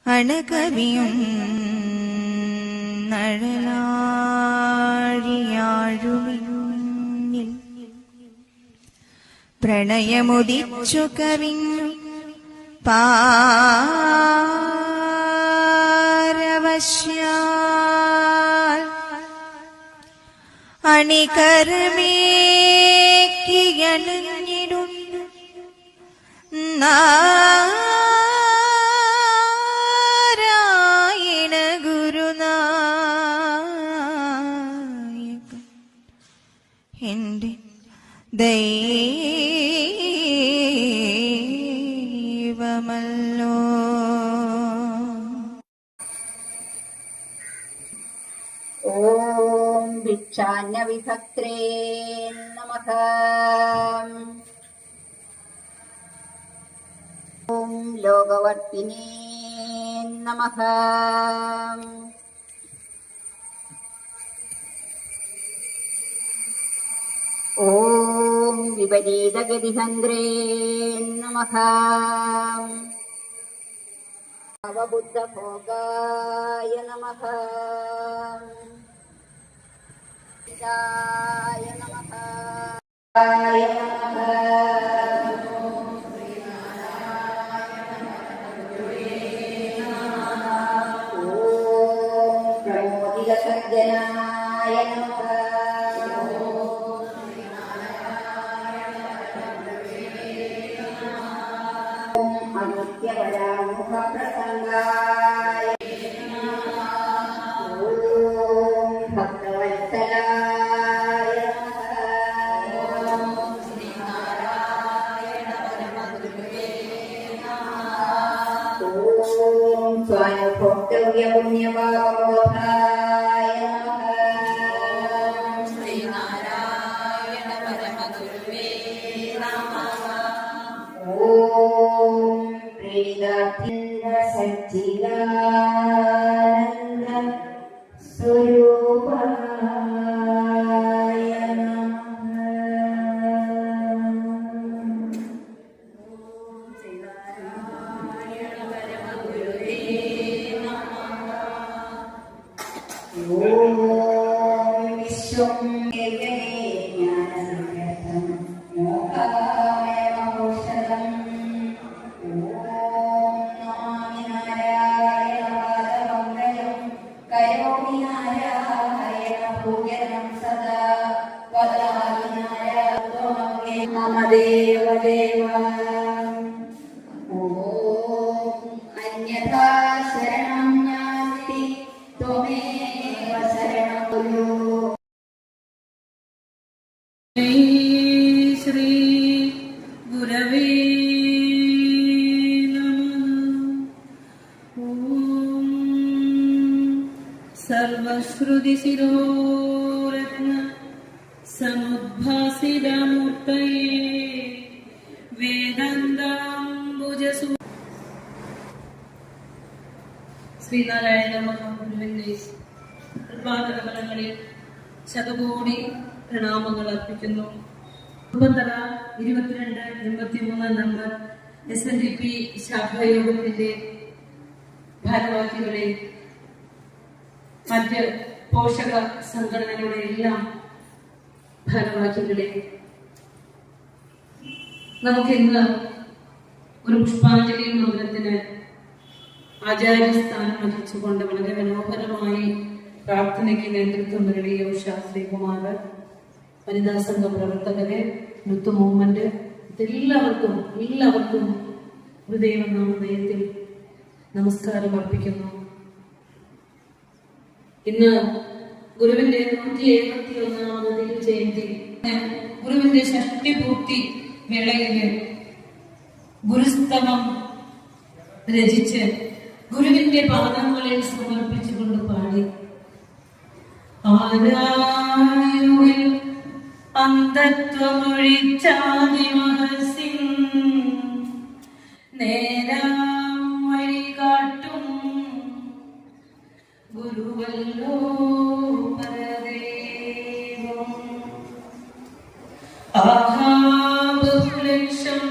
അണകവിയും നഴലാഴിയാഴുമിന്നിൽ പ്രണയമുദിച്ചു കവിഞ്ഞു പാരവശ്യാൽ അണികരമേക്കിയണിഞ്ഞിടുന്നു നാരായണ ഗുരുനായക എന്റെ ദൈവമല്ലോ. ഓം ഭിക്ഷാന്യ വിഭക്ത്രേ നമഃ. ഓം ലോകവർത്തിനേ നമഃ. ഓം വിപരീതഗതിഹന്ത്രേ നമഃ. അവബുദ്ധഭോഗായ നമഃ. നമഃ. സജ്ജനായ നമഃ. അനിത്യപരാമുഖ പ്രസംഗായ ഓം ഭക്തവത്സലായ ഓം സ്വയംഭോക്തവ്യ പുണ്യഭാവബോധായ സച്ചിദാനന്ദ സ്വരൂപായ നമഃ. ഓം വിശ്വം ജ്ഞാനസംഘം മോഹാമയമൗഷധം. മമ ദേവദേവ ഓം അന്യഥാ ശരണം നാസ്തി ത്വമേവ ശരണം കുരു. ശ്രീ ഗുരവേ നമഃ. ഓം സർവശ്രുതിശിരോരത്ന സമുദ്ഭാസിതമൂർത്തയേ വേദാന്താംബുജസു. ശ്രീനാരായണ മഹാഗുരുവിന്റെ കൃപാകരങ്ങളിൽ ശതകോടി പ്രണാമങ്ങൾ അർപ്പിക്കുന്നു. കുറുമ്പന്തറ 2283 നമ്പർ SNDP ശാഖായോഗത്തിന്റെ ഭാരവാഹികളെ, മറ്റ് പോഷക സംഘടനകളുടെ എല്ലാം ഭാരവാഹികളെ, നമുക്കിന്ന് ഒരു പുഷ്പാഞ്ജലി മന്ദിരത്തിന് ആചാര്യസ്ഥാനം വഹിച്ചുകൊണ്ട് വളരെ മനോഹരമായി പ്രാർത്ഥനയ്ക്ക് നേതൃത്വം നൽകിയ ഉഷാ ശ്രീകുമാർ, വനിതാ സംഘ പ്രവർത്തകരെ, യൂത്ത് മൂവ്മെന്റ്, എല്ലാവർക്കും ഹൃദയനാമത്തിൽ നമസ്കാരം അർപ്പിക്കുന്നു. ഇന്ന് ഗുരുവിന്റെ 171ാമത് ജയന്തി, ഗുരുവിന്റെ ഷഷ്ടിപൂർത്തി വേളയില് ഗുരുസ്തവം രചിച്ച് ഗുരുവിന്റെ പാദങ്ങളിൽ സമർപ്പിച്ചുകൊണ്ട് പാടി. ആരായുവിൽ അന്ധത്വമൊഴിച്ചാതിമഹസിൻ നേരാം വഴി കാട്ടും ഗുരുവല്ലോ പരദേവം. ആഹാബഹുലക്ഷം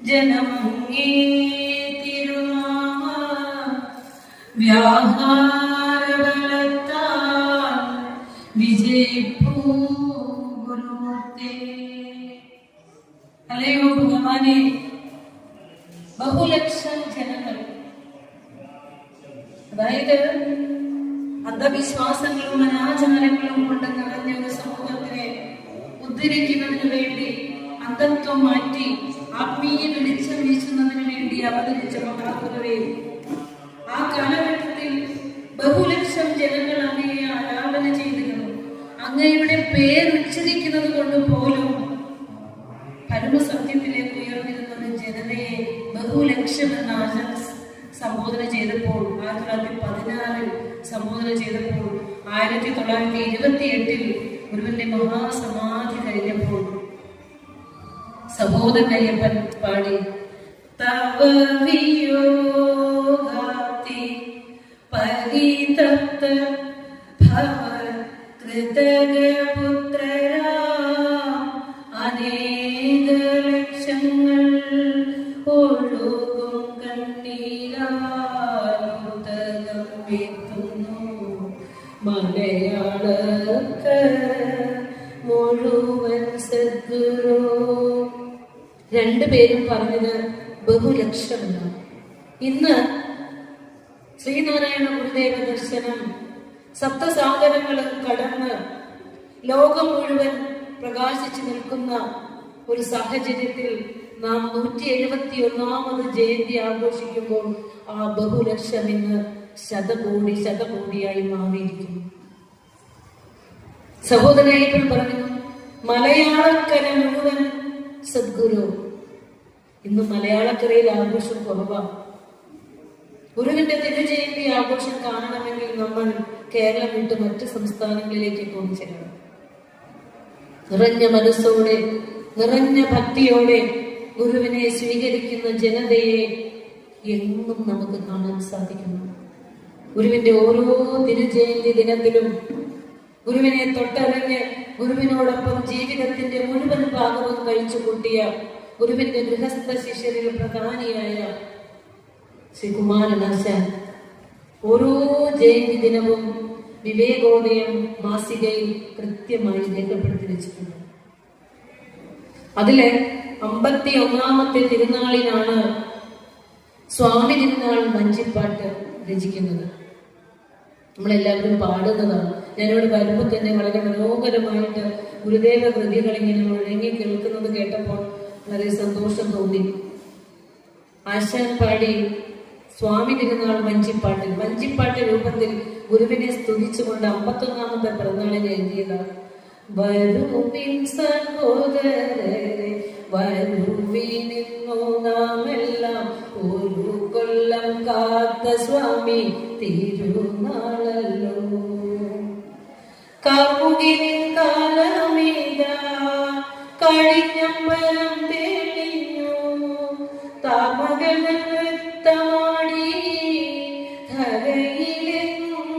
ജനമങ്ങേ തിരുനാമ വ്യാഹാരബലത്താൽ വിജയിപ്പൂ ഗുരുമൂർത്തേ. അല്ലയോ ഭഗവാനെ, ബഹുലക്ഷം ജനങ്ങൾ, അതായത് അന്ധവിശ്വാസങ്ങളും അനാചാരങ്ങളും കൊണ്ട് നിറഞ്ഞ ഒരു സമൂഹത്തിനെ ഉദ്ധരിക്കുന്നതിന് വേണ്ടി അന്ധത്വം മാറ്റി ആത്മീയ വെളിച്ചം വീശുന്നതിന് വേണ്ടി അവതരിച്ച മഹാഗുരുവേ, ആ കാലഘട്ടത്തിൽ ബഹുലക്ഷം ജനങ്ങൾ അങ്ങയെ ആലാപന ചെയ്തിരുന്നു. അങ്ങയുടെ പേരുച്ചരിക്കുന്നത് കൊണ്ട് പോലും പരമസത്യത്തിലേക്ക് ഉയർന്നിരുന്നത് ജനതയെ ബഹുലക്ഷം എന്ന ആശംസ സംബോധന ചെയ്തപ്പോൾ 1916 സംബോധന ചെയ്തപ്പോൾ 1928 ഗുരുവിന്റെ മഹാസമാധി കഴിഞ്ഞപ്പോൾ സഹോദരൻ അയ്യപ്പൻ പാടി തവ വിയോഗാത്തി പരിതപ്ത ഭവ കൃതകപുത്രരാ അനേക ലക്ഷങ്ങൾ ഒഴുകും കണ്ണീരാലുതകം എത്തുന്നു മലയാളക്ക് മുഴുവൻ സദ്ഗുരു. രണ്ടുപേരും പറഞ്ഞത് ബഹുലക്ഷമെന്ന്. ഇന്ന് ശ്രീനാരായണ ഗുരുദേവ ദർശനം സപ്തസാഗരങ്ങളും കടന്ന് ലോകം മുഴുവൻ പ്രകാശിച്ചു നിൽക്കുന്ന ഒരു സാഹചര്യത്തിൽ നാം 171ാമത് ജയന്തി ആഘോഷിക്കുമ്പോൾ ആ ബഹുലക്ഷം ഇന്ന് ശതകോടിയായി മാറിയിരിക്കുന്നു. സഹോദരൻ പറഞ്ഞു, മലയാളക്കര മുഴുവൻ സദ്ഗുരു. ഇന്ന് മലയാളക്കരയിൽ ആഘോഷം കുറവാണ്. ഗുരുവിന്റെ തിരുജയന്തി ആഘോഷം കാണണമെങ്കിൽ നമ്മൾ കേരളം വിട്ട് മറ്റ് സംസ്ഥാനങ്ങളിലേക്ക് കൊണ്ടുചെല്ലണം. നിറഞ്ഞ മനസ്സോടെ, നിറഞ്ഞ ഭക്തിയോടെ ഗുരുവിനെ സ്വീകരിക്കുന്ന ജനതയെ എങ്ങും നമുക്ക് കാണാൻ സാധിക്കുന്നു. ഗുരുവിന്റെ ഓരോ തിരുജയന്തി ദിനത്തിലും ഗുരുവിനെ തൊട്ടറിഞ്ഞ് ഗുരുവിനോടൊപ്പം ജീവിതത്തിന്റെ മുഴുവൻ ഭാഗവും കഴിച്ചു കൂട്ടിയ ഗുരുവിന്റെ ഗൃഹസ്ഥ ശിഷ്യരിൽ പ്രധാനിയായ ശ്രീ കുമാരനാശാൻ ഓരോ ജയന്തി ദിനവും വിവേകോദയം മാസികയിൽ കൃത്യമായി രേഖപ്പെടുത്തി വെച്ചിട്ടുണ്ട്. അതില് 51ാമത്തെ തിരുനാളിനാണ് സ്വാമി തിരുനാൾ വഞ്ചിപ്പാട്ട് രചിക്കുന്നത്. നമ്മളെല്ലാവരും പാടുന്നതാണ്. ഞാനിവിടെ വരുമ്പോൾ തന്നെ വളരെ മനോഹരമായിട്ട് ഗുരുദേവ കൃതികൾ ഇങ്ങനെ മുഴങ്ങി കേൾക്കുന്നത് കേട്ടപ്പോൾ വളരെ സന്തോഷം തോന്നി. ആശാൻ പാടി സ്വാമി തിരുനാൾ വഞ്ചിപ്പാട്ട് രൂപത്തിൽ ഗുരുവിനെ സ്തുതിച്ചുകൊണ്ട് 51ാമത്തെ പിറന്നാളിനെ എഴുതിയതാണ്. വരുവിൻ സഹോദരരെ വരുവിനിന്നു നാമെല്ലാം ഒരു കൊല്ലം കാത്ത സ്വാമി തിരുനാളല്ലോ. കാമുകിൻ കാലമീത കഴിഞ്ഞമ്പലം തെളിഞ്ഞു താമകൾ നൃത്തമാടി ധരയിലെങ്ങും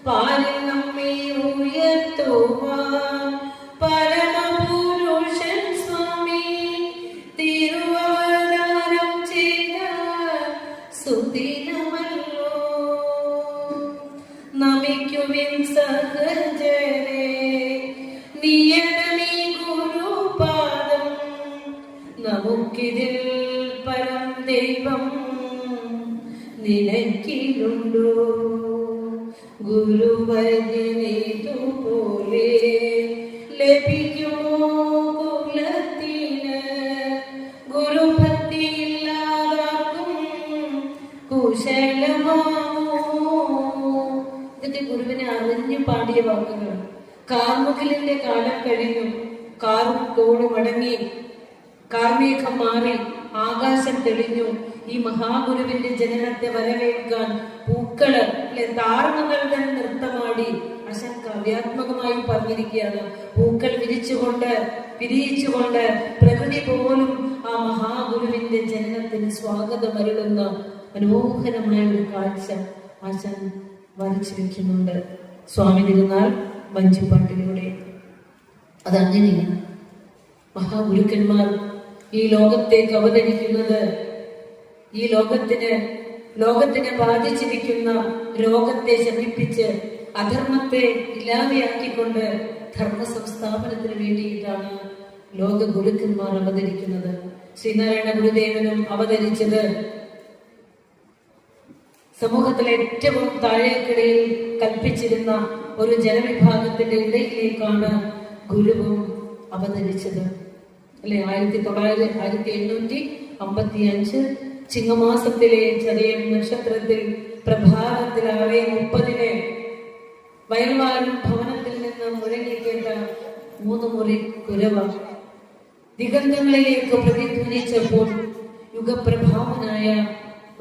പാലിൽ നമ്മെ ഉയർത്തുവാൻ പരമപുരുഷൻ സ്വാമി തിരുവതാരം ചെയ്ത സുദിനമല്ലോ. നമിക്കുവിൻ സഹജരെ നിയണമീ ഗുരുപാദം നമുക്കിതിൽ പരം ദൈവം നിനക്കിലുണ്ടോ. ഗുരുവര്യനേതുപോലെ ലഭിക്കുമോ കുലത്തിന് ഗുരുഭക്തിയില്ലാതാക്കും കുശലമാമോ. ഇതൊക്കെ ഗുരുവിനെ അറിഞ്ഞു പാടിയ വാക്കുകൾ. കാർമുകിലിന്റെ കാലം കഴിഞ്ഞു. കാർക്കോട് മടങ്ങി, കാർമേഘം മാറി, ആകാശം തെളിഞ്ഞു. ഈ മഹാഗുരുവിന്റെ ജനനത്തെ വരവേൽക്കാൻ പൂക്കള് താർന്നുകളുടെ നൃത്തമാടി അശൻ കാവ്യാത്മകമായി പറഞ്ഞിരിക്കുകയാണ്. പൂക്കൾ വിരിയിച്ചുകൊണ്ട് പ്രകൃതി പോലും ആ മഹാഗുരുവിന്റെ ജനനത്തിന് സ്വാഗതം അരുളുന്ന മനോഹരമായ ഒരു കാഴ്ച ആശാൻ വരച്ചു വെക്കുന്നുണ്ട് സ്വാമി തിരുനാൾ വഞ്ചിപ്പാട്ടിലൂടെ. അതങ്ങനെയാണ് മഹാഗുരുക്കന്മാർ ഈ ലോകത്തേക്ക് അവതരിക്കുന്നത്. ഈ ലോകത്തിന് ലോകത്തിനെ ബാധിച്ചിരിക്കുന്ന രോഗത്തെ ശമിപ്പിച്ച് അധർമ്മത്തെ ഇല്ലാതെയാക്കിക്കൊണ്ട് ധർമ്മ സംസ്ഥാപനത്തിന് വേണ്ടിയിട്ടാണ് ലോക ഗുരുക്കന്മാർ അവതരിക്കുന്നത്. ശ്രീനാരായണ ഗുരുദേവനും അവതരിച്ചത് സമൂഹത്തിലെ ഏറ്റവും താഴേക്കിടയിൽ കൽപ്പിച്ചിരുന്ന ഒരു ജനവിഭാഗത്തിന്റെ ഇടയിലേക്കാണ് ഗുരുവും അവതരിച്ചത് അല്ലെ. 1855 ചിങ്ങമാസത്തിലെ ചതയം നക്ഷത്രത്തിൽ പ്രഭാതത്തിൽ 6:30 വയൽവാരും ഭവനത്തിൽ നിന്ന് മുഴങ്ങിക്കേട്ട 3 മുറി കുരവ ദിഗന്ധങ്ങളിലേക്ക് പ്രതിധ്വനിച്ചപ്പോൾ യുഗപ്രഭാവനായ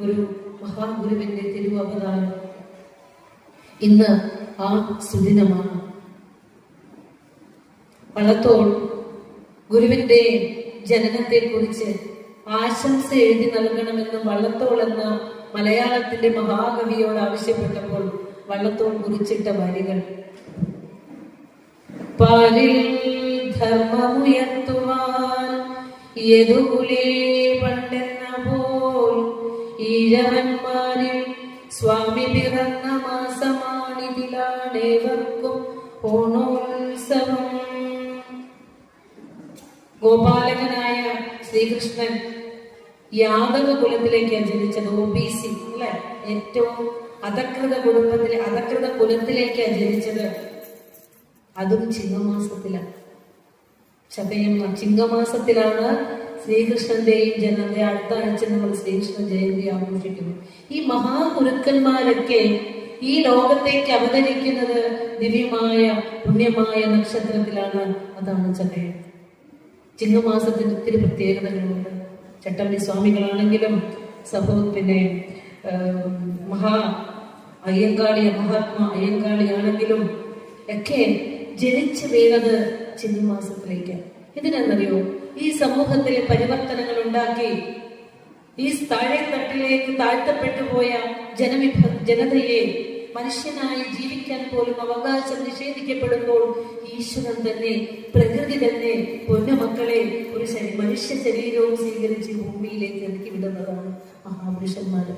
ഒരു മഹാഗുരുവിന്റെ തിരുവവതാരം ഇന്ന് ആ സുദിനമാണ്. വള്ളത്തോൾ ഗുരുവിന്റെ ജനനത്തെ കുറിച്ച് ആശംസ എഴുതി നൽകണമെന്ന് വള്ളത്തോൾ എന്ന മലയാളത്തിന്റെ മഹാകവിയോട് ആവശ്യപ്പെട്ടപ്പോൾ വള്ളത്തോൾ കുറിച്ചിട്ട വരികൾ: പാലിൽ ധർമ്മമുയർത്തുവാൻ യദുകുലേ പണ്ടെന്ന പോൽ ഈഴവന്മാരിൽ സ്വാമി പിറന്ന മാസമാണിതിലാണേവർക്കും ഓണോത്സവം. ഗോപാലകനായ ശ്രീകൃഷ്ണൻ യാദവ കുലത്തിലേക്കാണ് ജനിച്ചത്. OBC അല്ലെ, ഏറ്റവും അധകൃത കുലത്തിലേക്കാണ് ജനിച്ചത്. അതും ചിങ്ങമാസത്തിലാണ്. ചിങ്ങമാസത്തിലാണ് ശ്രീകൃഷ്ണന്റെയും ജനനത്തെ. അടുത്ത ആഴ്ച നമ്മൾ ശ്രീകൃഷ്ണ ജയന്തി ആഘോഷിക്കുന്നു. ഈ മഹാഗുരുക്കന്മാരൊക്കെ ഈ ലോകത്തേക്ക് അവതരിക്കുന്നത് ദിവ്യമായ പുണ്യമായ നക്ഷത്രത്തിലാണ്. അതാണ് ചതയം. ചിങ്ങമാസത്തിന് ഒത്തിരി പ്രത്യേകതകളുണ്ട്. ചട്ടമ്പി സ്വാമികളാണെങ്കിലും പിന്നെ മഹാത്മാ അയ്യങ്കാളിയാണെങ്കിലും ഒക്കെ ജനിച്ചു വീണത് ചിങ്ങമാസത്തിലേക്ക്. ഇതിനെന്നറിയോ, ഈ സമൂഹത്തിലെ പരിവർത്തനങ്ങൾ ഉണ്ടാക്കി ഈ താഴെത്തട്ടിലേക്ക് താഴ്ത്തപ്പെട്ടു പോയ ജനതയെ മനുഷ്യനായി ജീവിക്കാൻ പോലും അവകാശം നിഷേധിക്കപ്പെടുമ്പോൾ ഈശ്വരൻ തന്നെ, പ്രകൃതി തന്നെ പൊന്നുമക്കളെ ഒരു മനുഷ്യ ശരീരവും സ്വീകരിച്ച് ഭൂമിയിലേക്ക് ഇറക്കി വിടുന്നതാണ് മഹാപുരുഷന്മാര്.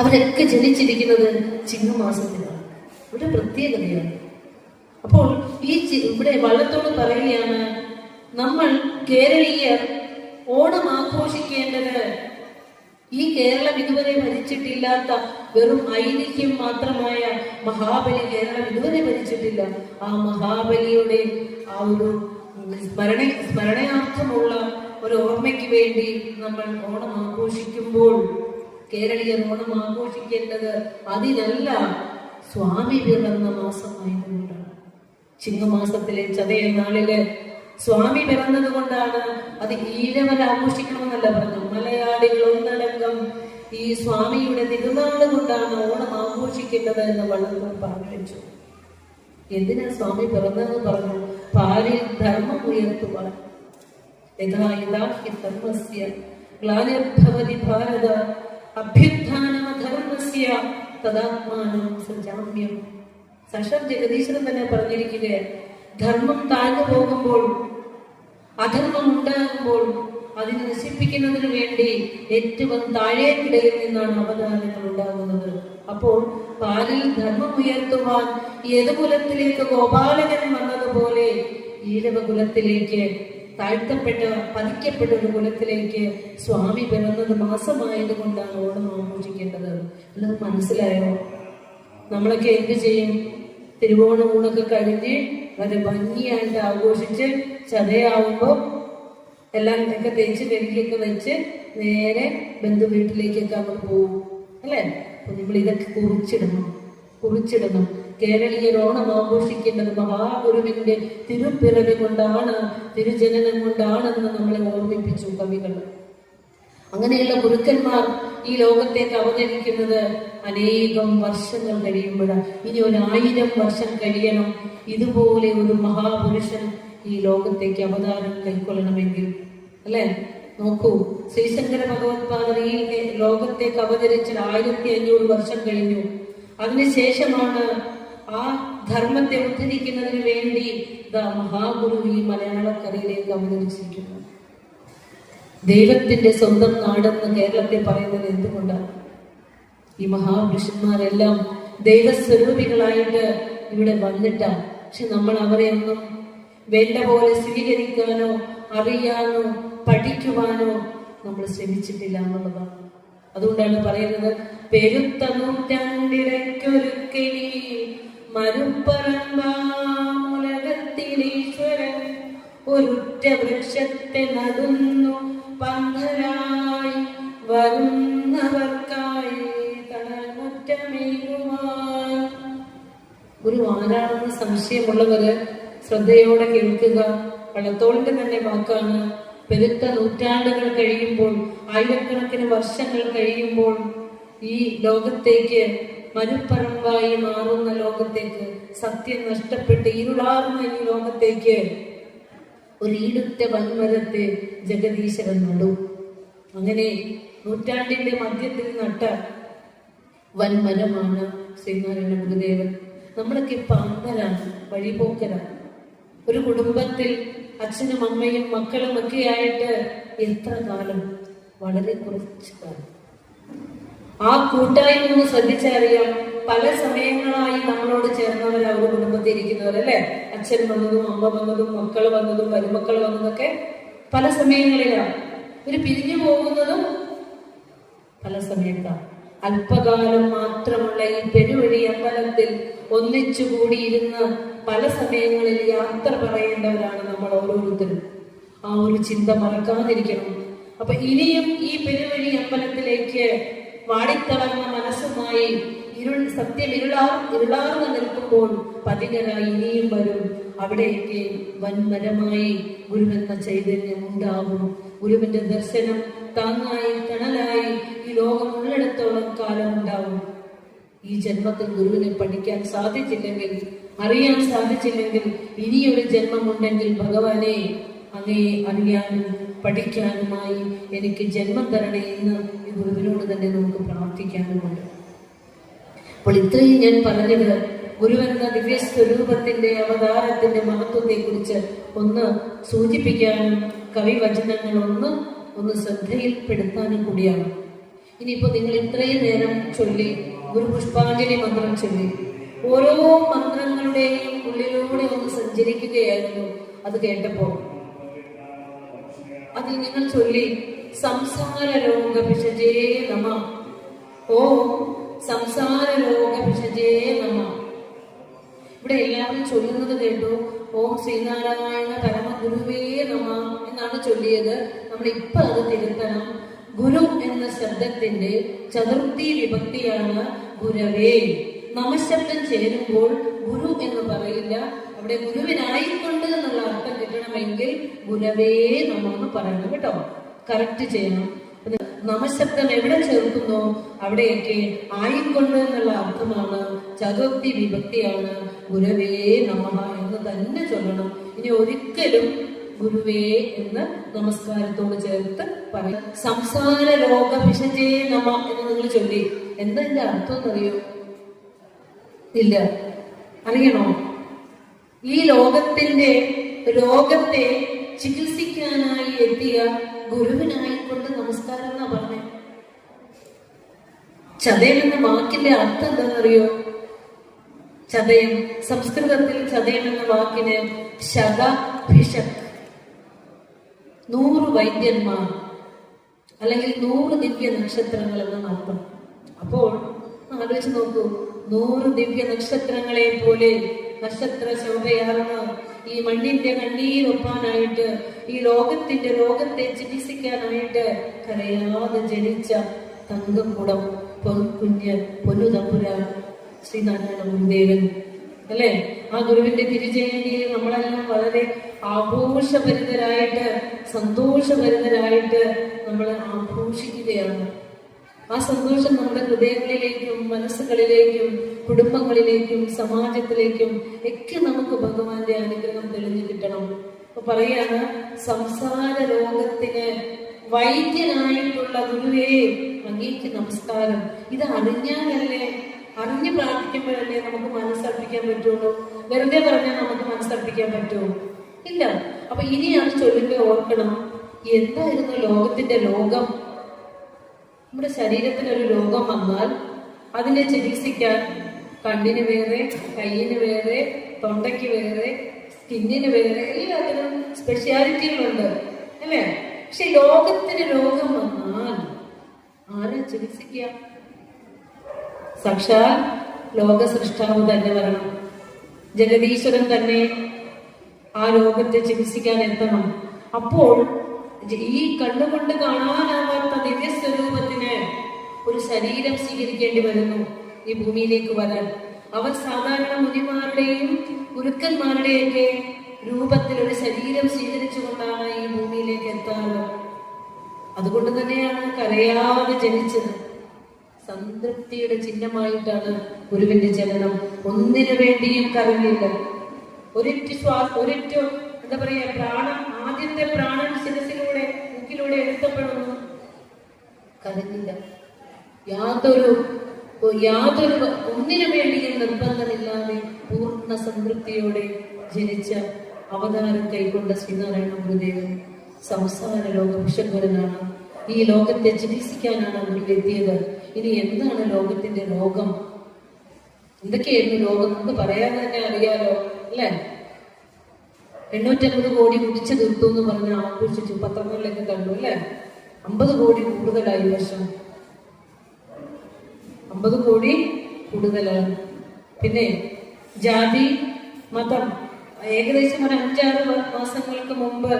അവരൊക്കെ ജനിച്ചിരിക്കുന്നത് ചിങ്ങമാസത്തിലാണ്. ഒരു പ്രത്യേകതയാണ്. അപ്പോൾ ഇവിടെ വള്ളത്തോട് പറയുകയാണ്, നമ്മൾ കേരളീയർ ഓണം ആഘോഷിക്കേണ്ടത് ഈ കേരളം ഇതുവരെ ഭരിച്ചിട്ടില്ലാത്ത വെറും ഐതിഹ്യം മാത്രമായ മഹാബലി കേരളം ഇതുവരെ ഭരിച്ചിട്ടില്ല. ആ മഹാബലിയുടെ ആ ഒരു സ്മരണാർത്ഥമുള്ള ഒരു ഓർമ്മയ്ക്ക് വേണ്ടി നമ്മൾ ഓണം ആഘോഷിക്കുമ്പോൾ കേരളീയർ ഓണം ആഘോഷിക്കേണ്ടത് അതിനല്ല, സ്വാമി പിറന്ന മാസമായതുകൊണ്ടാണ്. ചിങ്ങമാസത്തിലെ ചതയ നാളില് സ്വാമി പിറന്നത് കൊണ്ടാണ്. അത് ഈഴവർ ആഘോഷിക്കണമെന്നല്ല പറഞ്ഞു. മലയാളികൾ ഒന്നടങ്കം ഈ സ്വാമിയുടെ തിരുനാൾ കൊണ്ടാണ് ഓണം ആഘോഷിക്കേണ്ടത് എന്ന് വള്ളത്തോൾ പറഞ്ഞു വെച്ചു. എന്തിനാ സ്വാമി പിറന്നതെന്ന് പറഞ്ഞു? പാലിൽ ധർമ്മം ഉയർത്തുവാൻ. ധർമ്മസ്യ ഗ്ലാനിർഭവതി ഭാരത അഭ്യുത്ഥാനമധർമ്മസ്യ തദാത്മാനം സജാമ്യം. സാക്ഷാൽ ജഗദീശ്വരൻ തന്നെ പറഞ്ഞിരിക്കുകയാണ്, ധർമ്മം താഴ്ന്നു പോകുമ്പോൾ, അധർമ്മം ഉണ്ടാകുമ്പോൾ അതിനെ നശിപ്പിക്കുന്നതിന് വേണ്ടി ഏറ്റവും താഴേക്കിടയിൽ നിന്നാണ് അവതാരങ്ങൾ ഉണ്ടാകുന്നത്. അപ്പോൾ പാലിൽ ധർമ്മം ഉയർത്തുവാൻ യദുകുലത്തിലേക്ക് ഗോപാലകൻ വന്നതുപോലെ ഈഴവകുലത്തിലേക്ക്, താഴ്ത്തപ്പെട്ട പതിക്കപ്പെട്ട ഒരു കുലത്തിലേക്ക് സ്വാമി പിറന്നത് മാസമായത് കൊണ്ടാണ് ഓണം ആഘോഷിക്കേണ്ടത്. എന്നത് മനസ്സിലായോ? നമ്മളൊക്കെ എന്ത് ചെയ്യും? തിരുവോണ ഊണൊക്കെ കഴിഞ്ഞ് വളരെ ഭംഗിയായിട്ട് ആഘോഷിച്ച് ചതയാവുമ്പോൾ എല്ലാം ഒക്കെ തേച്ച് കഴുകിയൊക്കെ വെച്ച് നേരെ ബന്ധു വീട്ടിലേക്കൊക്കെ അങ്ങോട്ട് പോകും അല്ലേ? അപ്പൊ നമ്മൾ ഇതൊക്കെ കുറിച്ചിടണം. കേരളീയർ ഓണം ആഘോഷിക്കേണ്ടത് മഹാഗുരുവിന്റെ തിരുപ്പിറവി കൊണ്ടാണ്, തിരുജനനം കൊണ്ടാണെന്ന് നമ്മളെ ഓർമ്മിപ്പിച്ചു കവികൾ. അങ്ങനെയുള്ള ഗുരുക്കന്മാർ ഈ ലോകത്തേക്ക് അവതരിക്കുന്നത് അനേകം വർഷങ്ങൾ കഴിയുമ്പോഴാണ്. ഇനി 1000 വർഷം കഴിയണം ഇതുപോലെ ഒരു മഹാപുരുഷൻ ഈ ലോകത്തേക്ക് അവതാരം കൈക്കൊള്ളണമെങ്കിൽ, അല്ലെ? നോക്കൂ, ശ്രീശങ്കര ഭഗവത്പാദർ ഈ ലോകത്തേക്ക് അവതരിച്ചത് 1500 വർഷം കഴിഞ്ഞു. അതിനുശേഷമാണ് ആ ധർമ്മത്തെ ഉദ്ധരിക്കുന്നതിന് വേണ്ടി മഹാഗുരു ഈ മലയാളക്കരയിലേക്ക് അവതരിച്ചിരിക്കുന്നത്. ദൈവത്തിന്റെ സ്വന്തം നാടെന്ന് കേരളത്തെ പറയുന്നത് എന്തുകൊണ്ടാണ്? ഈ മഹാപുരുഷന്മാരെല്ലാം ദൈവസ്വരൂപികളായിട്ട് ഇവിടെ വന്നിട്ടാണ്. പക്ഷെ നമ്മൾ അവരെ ഒന്നും വേണ്ട പോലെ സ്വീകരിക്കാനോ അറിയാനോ പഠിക്കുവാനോ നമ്മൾ ശ്രമിച്ചിട്ടില്ല എന്നുള്ളതാണ്. അതുകൊണ്ടാണ് പറയുന്നത്, പെരുത്ത നൂറ്റാണ്ടിടയ്ക്കൊരുക്കിനി മരുപ്പറമ്പാമുലകത്തിലീശ്വരൻ ഒരുറ്റ വൃക്ഷത്തെ നടുന്നു പന്തലായി വരുന്നവർക്കായി തണൽമുറ്റമേകുവാൻ. ഗുരു ആരാണെന്ന് സംശയമുള്ളവര് ശ്രദ്ധയോടെ കേൾക്കുക. വള്ളത്തോളിന്റെ തന്നെ വാക്കാണ്. പെരുത്ത നൂറ്റാണ്ടുകൾ കഴിയുമ്പോൾ, ആയിരക്കണക്കിന് വർഷങ്ങൾ കഴിയുമ്പോൾ ഈ ലോകത്തേക്ക്, മരുപ്പറമ്പായി മാറുന്ന ലോകത്തേക്ക്, സത്യം നഷ്ടപ്പെട്ട് ഇരുളാർന്ന ഈ ലോകത്തേക്ക് ഒരു ഈടുറ്റ വൻമരത്തെ ജഗദീശ്വരൻ നടും. അങ്ങനെ നൂറ്റാണ്ടിന്റെ മധ്യത്തിൽ നട്ട വൻമരമാണ് ശ്രീനാരായണ ഗുരുദേവൻ. നമ്മളൊക്കെ പാമ്പരാണ്, വഴിപോക്കരാണ്. ഒരു കുടുംബത്തിൽ അച്ഛനും അമ്മയും മക്കളും ഒക്കെ ആയിട്ട് എത്ര കാലം? വളരെ കുറച്ച് കാലം. ആ കൂട്ടായ്മ ഒന്ന് ശ്രദ്ധിച്ചറിയാം. പല സമയങ്ങളായി നമ്മളോട് ചേർന്നവർ അവരുടെ കുടുംബത്തിൽ ഇരിക്കുന്നവരല്ലേ? അച്ഛൻ വന്നതും അമ്മ വന്നതും മക്കൾ വന്നതും മരുമക്കൾ വന്നതൊക്കെ പല സമയങ്ങളിലാണ്. ഇവര് പിരിഞ്ഞു പോകുന്നതും പല സമയത്താണ്. അല്പകാലം മാത്രമുള്ള ഈ പെരുവഴി അമ്പലത്തിൽ ഒന്നിച്ചുകൂടിയിരുന്ന് പല സമയങ്ങളിൽ യാത്ര പറയേണ്ടവരാണ് നമ്മൾ ഓരോരുത്തരും. ആ ഒരു ചിന്ത മറക്കാതിരിക്കണം. അപ്പൊ ഇനിയും ഈ പെരുവഴി അമ്പലത്തിലേക്ക് വാടിത്തളർന്ന മനസ്സുമായി സത്യം ഇരുളാർന്ന് നിൽക്കുമ്പോൾ പതികരായി ഇനിയും വരും. അവിടേക്ക് വൻമരമായി ഗുരുവെന്ന ചൈതന്യം ഉണ്ടാകും. ഗുരുവിന്റെ ദർശനം താങ്ങായി തണലായി ഈ ലോകം ഉള്ളിടത്തോളം കാലം ഉണ്ടാവും. ഈ ജന്മത്തിൽ ഗുരുവിനെ പഠിക്കാൻ സാധിച്ചില്ലെങ്കിൽ, അറിയാൻ സാധിച്ചില്ലെങ്കിൽ, ഇനിയൊരു ജന്മമുണ്ടെങ്കിൽ ഭഗവാനെ അങ്ങയെ അറിയാനും പഠിക്കാനുമായി എനിക്ക് ജന്മം തരണേ എന്ന് ഈ ഗുരുവിനോട് തന്നെ നമുക്ക് പ്രാർത്ഥിക്കാനുമുണ്ട്. അപ്പോൾ ഇത്രയും ഞാൻ പറഞ്ഞത് ഗുരുവെന്ന ദിവ്യ സ്വരൂപത്തിന്റെ അവതാരത്തിന്റെ മഹത്വത്തെ കുറിച്ച് ഒന്ന് സൂചിപ്പിക്കാനും കവിവചനങ്ങൾ ഒന്ന് ശ്രദ്ധയിൽപ്പെടുത്താനും കൂടിയാണ്. ഇനിയിപ്പോ നിങ്ങൾ ഇത്രയും നേരം ചൊല്ലി ഗുരു പുഷ്പാഞ്ജലി മന്ത്രം ചൊല്ലി ഓരോ മന്ത്രങ്ങളുടെയും ഉള്ളിലൂടെ ഒന്ന് സഞ്ചരിക്കുകയായിരുന്നു. അത് കേട്ടപ്പോ അതിൽ നിങ്ങൾ ചൊല്ലി സംസാര രോഗ പിശചേ നമ, ഓം സംസാര രോഗ പിശചേ നമ. ഇവിടെ എല്ലാവരും ചൊല്ലുന്നത് കേട്ടു. ഓം ശ്രീനാരായണ പരമഗുരുവേ നമ എന്നാണ് ചൊല്ലിയത്. നമ്മൾ ഇപ്പൊ അത് തിരുത്തണം. ഗുരു എന്ന ശബ്ദത്തിന്റെ ചതുർത്ഥി വിഭക്തിയാണ് ഗുരവേ. നമശബ്ദം ചേരുമ്പോൾ ഗുരു എന്ന് പറയില്ല. അവിടെ ഗുരുവിനായിക്കൊണ്ട് എന്നുള്ള അർത്ഥം കിട്ടണമെങ്കിൽ ഗുരവേ നമ എന്ന് പറയണം കേട്ടോ. കറക്റ്റ് ചെയ്യണം. നമശബ്ദം എവിടെ ചേർക്കുന്നോ അവിടെയൊക്കെ ആയിക്കൊണ്ട് എന്നുള്ള അർത്ഥമാണ്. ചതുർത്ഥി വിഭക്തിയാണ്. ഗുരവേ നമഃ എന്ന് തന്നെ ചൊല്ലണം. ഇനി ഒരിക്കലും ഗുരുവേ എന്ന് നമസ്കാരത്തോട് ചേർത്ത് പറയും. സംസാര ലോക പിശചേ നമ എന്ന് നിങ്ങൾ ചൊല്ലി എന്താ എന്റെ അർത്ഥം എന്നറിയോ? ഇല്ല, അറിയണോ? ഈ ലോകത്തിന്റെ രോഗത്തെ ചികിത്സിക്കാനായി എത്തിയ ഗുരുവിനായിക്കൊണ്ട് നമസ്കാരം എന്നാ പറഞ്ഞേ. ചതയം എന്ന വാക്കിന്റെ അർത്ഥം എന്താണെന്നറിയോ? ചതയം, സംസ്കൃതത്തിൽ ചതയം എന്ന വാക്കിന് ശതഭിഷക്, 100 വൈദ്യന്മാർ അല്ലെങ്കിൽ 100 ദിവ്യ നക്ഷത്രങ്ങൾ എന്നാണ് അർത്ഥം. അപ്പോൾ ആലോചിച്ച് നോക്കൂ, 100 ദിവ്യ നക്ഷത്രങ്ങളെ പോലെ നക്ഷത്ര ശോഭയാർന്ന ഈ മണ്ണിന്റെ കണ്ണീരൊപ്പാനായിട്ട്, ഈ ലോകത്തിന്റെ രോഗത്തെ ചികിത്സിക്കാനായിട്ട് കരയാതെ ജനിച്ച തങ്കംകുടം പൊൻകുഞ്ഞ് പൊന്നു തമ്പുരാൻ ശ്രീനാരായണ ഗുരുദേവൻ അല്ലെ? ആ ഗുരുവിന്റെ തിരുജയന്തിയിൽ നമ്മളെല്ലാം വളരെ ആഘോഷഭരിതരായിട്ട് സന്തോഷഭരിതരായിട്ട് നമ്മൾ ആഘോഷിക്കുകയാണ്. ആ സന്തോഷം നമ്മുടെ ഹൃദയങ്ങളിലേക്കും മനസ്സുകളിലേക്കും കുടുംബങ്ങളിലേക്കും സമാജത്തിലേക്കും ഒക്കെ നമുക്ക് ഭഗവാന്റെ അനുഗ്രഹം തെളിഞ്ഞു കിട്ടണം. അപ്പൊ പറയാണ്, സംസാര രോഗത്തിന് വൈദ്യനായിട്ടുള്ള ഗുരുവേ അങ്ങേക്ക് നമസ്കാരം. ഇത് അറിഞ്ഞാലല്ലേ, അറിഞ്ഞ് പ്രാർത്ഥിക്കുമ്പോഴല്ലേ നമുക്ക് മനസ്സർപ്പിക്കാൻ പറ്റുള്ളൂ. വെറുതെ പറഞ്ഞാൽ നമുക്ക് മനസ്സർപ്പിക്കാൻ പറ്റുമോ? ഇല്ല. അപ്പൊ ഇനി അത് ചൊല്ലുമ്പോൾ ഓർക്കണം, എന്തായിരുന്നു ലോകത്തിന്റെ രോഗം? നമ്മുടെ ശരീരത്തിനൊരു രോഗം വന്നാൽ അതിനെ ചികിത്സിക്കാൻ കണ്ണിന് വേറെ, കയ്യിന് വേറെ, തൊണ്ടയ്ക്ക് വേറെ, സ്കിന്നിന് വേറെ, എല്ലാത്തിനും സ്പെഷ്യാലിറ്റികളുണ്ട് അല്ലേ? പക്ഷെ ലോകത്തിന് രോഗം വന്നാൽ ആരെ ചികിത്സിക്കുക? സാക്ഷാൽ ലോക സൃഷ്ടാവ് തന്നെ വരണം. ജഗദീശ്വരൻ തന്നെ ആ രോഗത്തെ ചികിത്സിക്കാൻ എത്തണം. അപ്പോൾ ഈ കണ്ണുകൊണ്ട് കാണാനാവാത്ത ദിവ്യസ്വരൂപത്തിന് ഒരു ശരീരം സ്വീകരിക്കേണ്ടി വരുന്നു ഈ ഭൂമിയിലേക്ക് വരാൻ. അവർ സാധാരണ മുനിമാരുടെയും ഗുരുക്കന്മാരുടെയൊക്കെ രൂപത്തിൽ ഒരു ശരീരം സ്വീകരിച്ചുകൊണ്ടാണ് ഈ ഭൂമിയിലേക്ക് എത്താറ്. അതുകൊണ്ട് തന്നെയാണ് കരയാതെ ജനിച്ചത്. സംതൃപ്തിയുടെ ചിഹ്നമായിട്ടാണ് ഗുരുവിന്റെ ജനനം. ഒന്നിനു വേണ്ടിയും കരഞ്ഞില്ല. ഒരിറ്റു എന്താ പറയാ, ആദ്യത്തെ പ്രാണൻ ശിരസിലൂടെ മൂക്കിലൂടെ എടുത്തപ്പെടുന്നു, കരഞ്ഞില്ല. യാതൊരു ഒന്നിനു വേണ്ടിയും നിർബന്ധമില്ലാതെ പൂർണ്ണ സംതൃപ്തിയോടെ ജനിച്ച അവതാരം കൈക്കൊണ്ട ശ്രീനാരായണ ഗുരുദേവൻ സംസാര ലോക വിഷഗ്വരനാണ്. ഈ ലോകത്തെ ചികിത്സിക്കാനാണ് ഗുരു എത്തിയത്. ഇനി എന്താണ് ലോകത്തിന്റെ രോഗം? എന്തൊക്കെയായിരുന്നു ലോകം? നമുക്ക് പറയാൻ തന്നെ അറിയാലോ അല്ലേ? 850 കോടി കുടിച്ചു തീർത്തു എന്ന് പറഞ്ഞ് ആഘോഷിച്ചു, പത്രങ്ങളിലൊക്കെ കണ്ടു അല്ലേ? 50 കോടി കൂടുതലായി വർഷം, 50 കോടി കൂടുതലാണ്. പിന്നെ ജാതി മതം ഏകദേശം ഒരു 5-6 മാസങ്ങൾക്ക് മുമ്പ്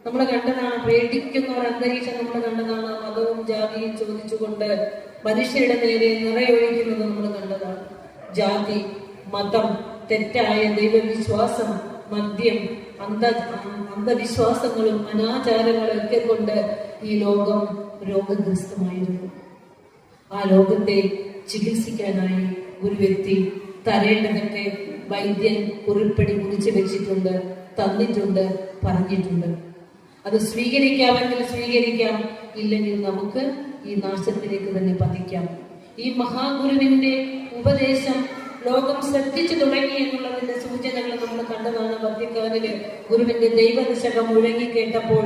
നമ്മൾ കണ്ടതാണ്. പേടിക്കുന്ന ഒരു അന്തരീക്ഷം നമ്മൾ കണ്ടതാണ്. മതവും ജാതിയും ചോദിച്ചുകൊണ്ട് മനുഷ്യരുടെ നേരെ നിറയൊഴിക്കുന്നത് നമ്മൾ കണ്ടതാണ്. ജാതി, മതം, തെറ്റായ ദൈവവിശ്വാസം, മദ്യം, അന്ധവിശ്വാസങ്ങളും അനാചാരങ്ങളും ഒക്കെ കൊണ്ട് ഈ ലോകം രോഗഗ്രസ്തമായിരുന്നു. ആ ലോകത്തെ ചികിത്സിക്കാനായി ഒരു വ്യക്തി തരേണ്ടതൊക്കെ വൈദ്യൻ കുറിപ്പടി കുറിച്ച് വെച്ചിട്ടുണ്ട്, തന്നിട്ടുണ്ട്, പറഞ്ഞിട്ടുണ്ട്. അത് സ്വീകരിക്കാമെങ്കിൽ സ്വീകരിക്കാം, ഇല്ലെങ്കിൽ നമുക്ക് ഈ നാശത്തിലേക്ക് തന്നെ പതിക്കാം. ഈ മഹാഗുരുവിന്റെ ഉപദേശം ലോകം ശ്രദ്ധിച്ചു തുടങ്ങി എന്നുള്ളതിന്റെ സൂചനകൾ നമ്മൾ കണ്ടതാണ്. വത്തിക്കാനില് ഗുരുവിന്റെ ദൈവദശകം മുഴങ്ങി കേട്ടപ്പോൾ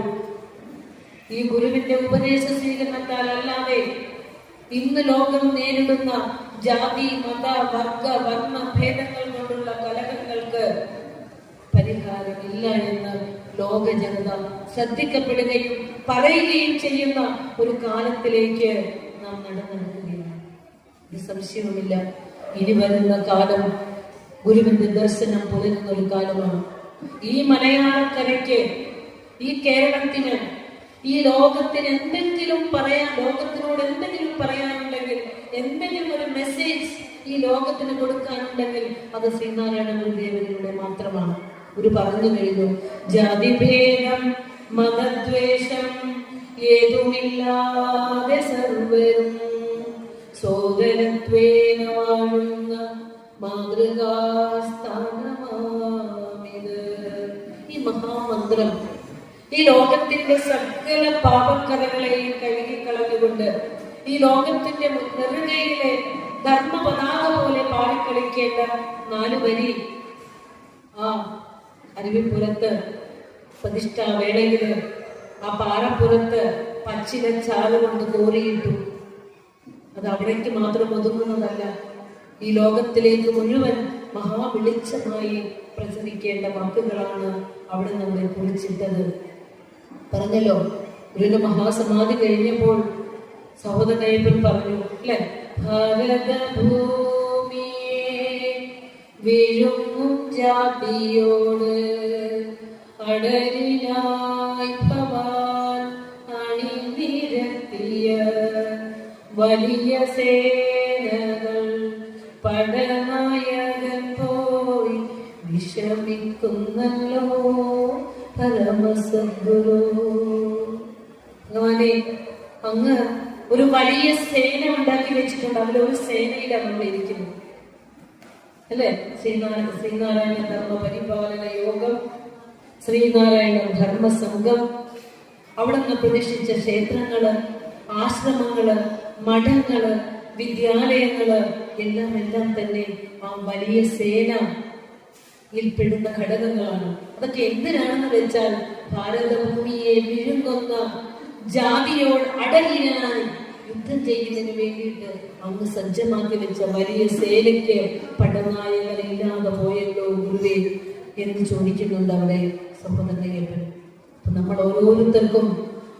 ഈ ഗുരുവിന്റെ ഉപദേശ സ്വീകരണത്താൽ അല്ലാതെ ഇന്ന് ലോകം നേരിടുന്ന ജാതി, മത, വർഗ, വർണ്ണ ഭേദങ്ങൾ കൊണ്ടുള്ള കലഹങ്ങൾക്ക് പരിഹാരമില്ല എന്ന് ലോക ജനത ശ്രദ്ധിക്കപ്പെടുകയും പറയുകയും ചെയ്യുന്ന ഒരു കാലത്തിലേക്ക് നാം നടന്നെടുക്കുകയാണ്. ഇത് സംശയവുമില്ല. ഇനി വരുന്ന കാലം ഗുരുവിന്റെ ദർശനം പുലരുന്ന ഒരു കാലമാണ്. ഈ മലയാളക്കരയ്ക്ക്, ഈ കേരളത്തിന്, ഈ ലോകത്തിന് എന്തെങ്കിലും പറയാൻ, ലോകത്തിനോട് എന്തെങ്കിലും പറയാനുണ്ടെങ്കിൽ, എന്തെങ്കിലും ഒരു മെസ്സേജ് ഈ ലോകത്തിന് കൊടുക്കാനുണ്ടെങ്കിൽ അത് ശ്രീനാരായണ ഗുരുദേവനിലൂടെ മാത്രമാണ്. ഒരു പറഞ്ഞു കഴിഞ്ഞു, ജാതിഭേദം മതദ്വേഷം ഏതുമില്ലാതെ സർവരും സോദരത്വേന വാഴുന്ന മാതൃകാസ്ഥാനമാമിത്. ഈ മഹാമന്ത്രം ഈ ലോകത്തിന്റെ സകല പാപക്കഥകളെയും കഴുകിക്കളഞ്ഞുകൊണ്ട് ഈ ലോകത്തിന്റെ നെറുകയിലെ ധർമ്മപതാക പോലെ പാടിക്കളിക്കേണ്ട 4 വരി ആ അരുവിപ്പുറത്ത് പ്രതിഷ്ഠാവേളയില് ആ പാറപ്പുറത്ത് പച്ചില ചാറ് കൊണ്ട് കോറിയിട്ടു. അത് അവിടേക്ക് മാത്രം ഒതുങ്ങുന്നതല്ല, ഈ ലോകത്തിലേക്ക് മുഴുവൻ മഹാവെളിച്ചമായി പ്രസരിക്കേണ്ട വാക്കുകളാണ് അവിടെ നമ്മളെ കുറിച്ചിട്ടത്. പറഞ്ഞല്ലോ, ഒരു മഹാസമാധി കഴിഞ്ഞപ്പോൾ സഹോദരൻ പറഞ്ഞു അല്ലെ, ഭാരതഭൂമിയെ വീഴും ജാതിയോട് അടരിനായി ഭവാൻ അണിനിരത്തിയ വലിയ സേനകൾ പടനായകൻ പോയി വിഷമിക്കുന്നല്ലോ പരമസദ്ഗുരു. അങ്ങനെ അങ്ങ് ഒരു വലിയ സേന ഉണ്ടാക്കി വെച്ചിട്ടുണ്ട്. അതിലൊരു സേനയിലാണ് നമ്മൾ ഇരിക്കുന്നത് അല്ലെ? ശ്രീനാരായണ ധർമ്മ പരിപാലന യോഗം, ശ്രീനാരായണ ധർമ്മസംഘം, അവിടെ നിന്ന് പ്രതിഷ്ഠിച്ച ക്ഷേത്രങ്ങള്, ആശ്രമങ്ങള്, മഠങ്ങള്, വിദ്യാലയങ്ങള് എല്ലാം തന്നെ ആ വലിയ സേനയിൽ പെടുന്ന ഘടകങ്ങളാണ്. അതൊക്കെ എന്തിനാണെന്ന് വെച്ചാൽ ഭാരതഭൂമിയെ വിഴുങ്ങുന്ന ജാതിയോട് അടങ്ങിനായി യുദ്ധം ചെയ്യുന്നതിന് വേണ്ടിയിട്ട് അങ്ങ് സജ്ജമാക്കി വെച്ച വലിയ സേനയ്ക്ക് പടനായകനില്ലാതെ പോയല്ലോ ഗുരുവേ എന്ന് ചോദിക്കുന്നുണ്ട് അവിടെ സഹോദരനയ്യപ്പൻ. അപ്പൊ നമ്മൾ ഓരോരുത്തർക്കും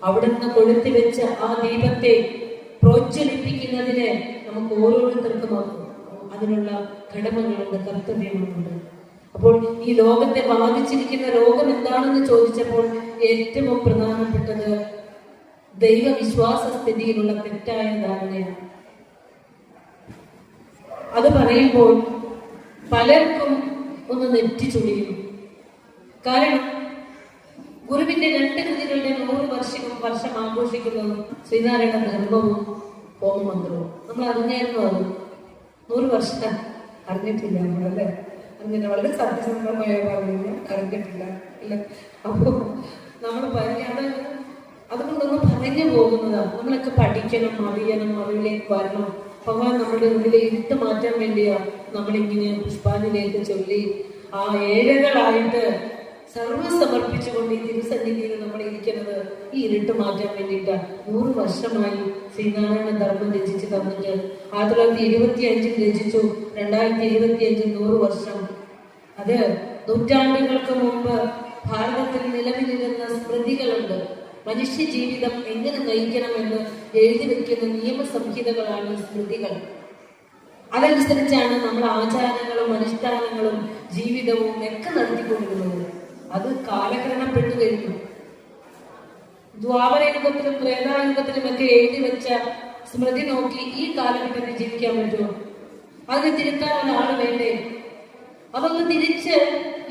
അവിടെ നിന്ന് കൊളുത്തി വെച്ച ആ ദീപത്തെ പ്രോജ്വലിപ്പിക്കുന്നതിന് നമുക്ക് ഓരോരുത്തർക്കും അതിനുള്ള കടമകളുണ്ട്, കർത്തവ്യങ്ങളുണ്ട്. അപ്പോൾ ഈ ലോകത്തെ ബാധിച്ചിരിക്കുന്ന രോഗം എന്താണെന്ന് ചോദിച്ചപ്പോൾ ഏറ്റവും പ്രധാനപ്പെട്ടത് ദൈവവിശ്വാസ സ്ഥിതിയിലുള്ള തെറ്റായ ധാരണയാണ്. അത് പറയുമ്പോൾ പലർക്കും ഒന്ന് നെറ്റിച്ചുളിയും. കാരണം ഗുരുവിന്റെ 2 കൃതികളുടെ 100 വർഷം ആഘോഷിക്കുന്നത് ശ്രീനാരായണ ധർമ്മവും ഹോമമന്ത്രവും. നമ്മൾ അറിഞ്ഞായിരുന്നു അത് 100 വർഷം അറിഞ്ഞിട്ടില്ല നമ്മളല്ലേ, അങ്ങനെ വളരെ സത്യസന്ധമായ പറഞ്ഞു അറിഞ്ഞിട്ടില്ല അല്ല. അപ്പോ നമ്മൾ അതുകൊണ്ടൊന്ന് പറഞ്ഞു പോകുന്നതാണ്. നമ്മളൊക്കെ പഠിക്കണം, അറിയണം, അറിവിലേക്ക് വരണം. ഭഗവാൻ നമ്മുടെ ഉള്ളിലെ ഇരുട്ട് മാറ്റാൻ വേണ്ടിയാ നമ്മളിങ്ങനെ പുഷ്പാഞ്ജലിയൊക്കെ ചൊല്ലി ആ ഏഴകളായിട്ട് സർവ്വസമർപ്പിച്ചുകൊണ്ട് ഈ തിരുസന്നിധിയിൽ നമ്മൾ ഇരിക്കുന്നത് ഈ ഇരുട്ട് മാറ്റാൻ വേണ്ടിയിട്ടാണ്. 100 വർഷമായി ശ്രീനാരായണ ധർമ്മം രചിച്ച് തന്നിട്ട് 1925 രചിച്ചു, 2025 100 വർഷം. അത് നൂറ്റാണ്ടുകൾക്ക് മുമ്പ് ഭാരതത്തിൽ നിലവിലിരുന്ന സ്മൃതികളുണ്ട്. മനുഷ്യ ജീവിതം എങ്ങനെ നയിക്കണമെന്ന് എഴുതി വെക്കുന്ന നിയമസംഹിതകളാണ് സ്മൃതികൾ. അതനുസരിച്ചാണ് നമ്മൾ ആചാരങ്ങളും അനുഷ്ഠാനങ്ങളും ജീവിതവും ഒക്കെ നടത്തിക്കൊണ്ടിരുന്നത്. അത് കാലക്രമപ്പെട്ടു കഴിഞ്ഞു. ദ്വാപരയുഗത്തിലും ത്രേതായുഗത്തിലും ഒക്കെ എഴുതി വെച്ച സ്മൃതി നോക്കി ഈ കാലഘട്ടത്തിൽ ജീവിക്കാൻ പറ്റുമോ? അതിന് തിരുത്താൻ ഒരാൾ വേണ്ടേ? അതൊന്ന് തിരിച്ച്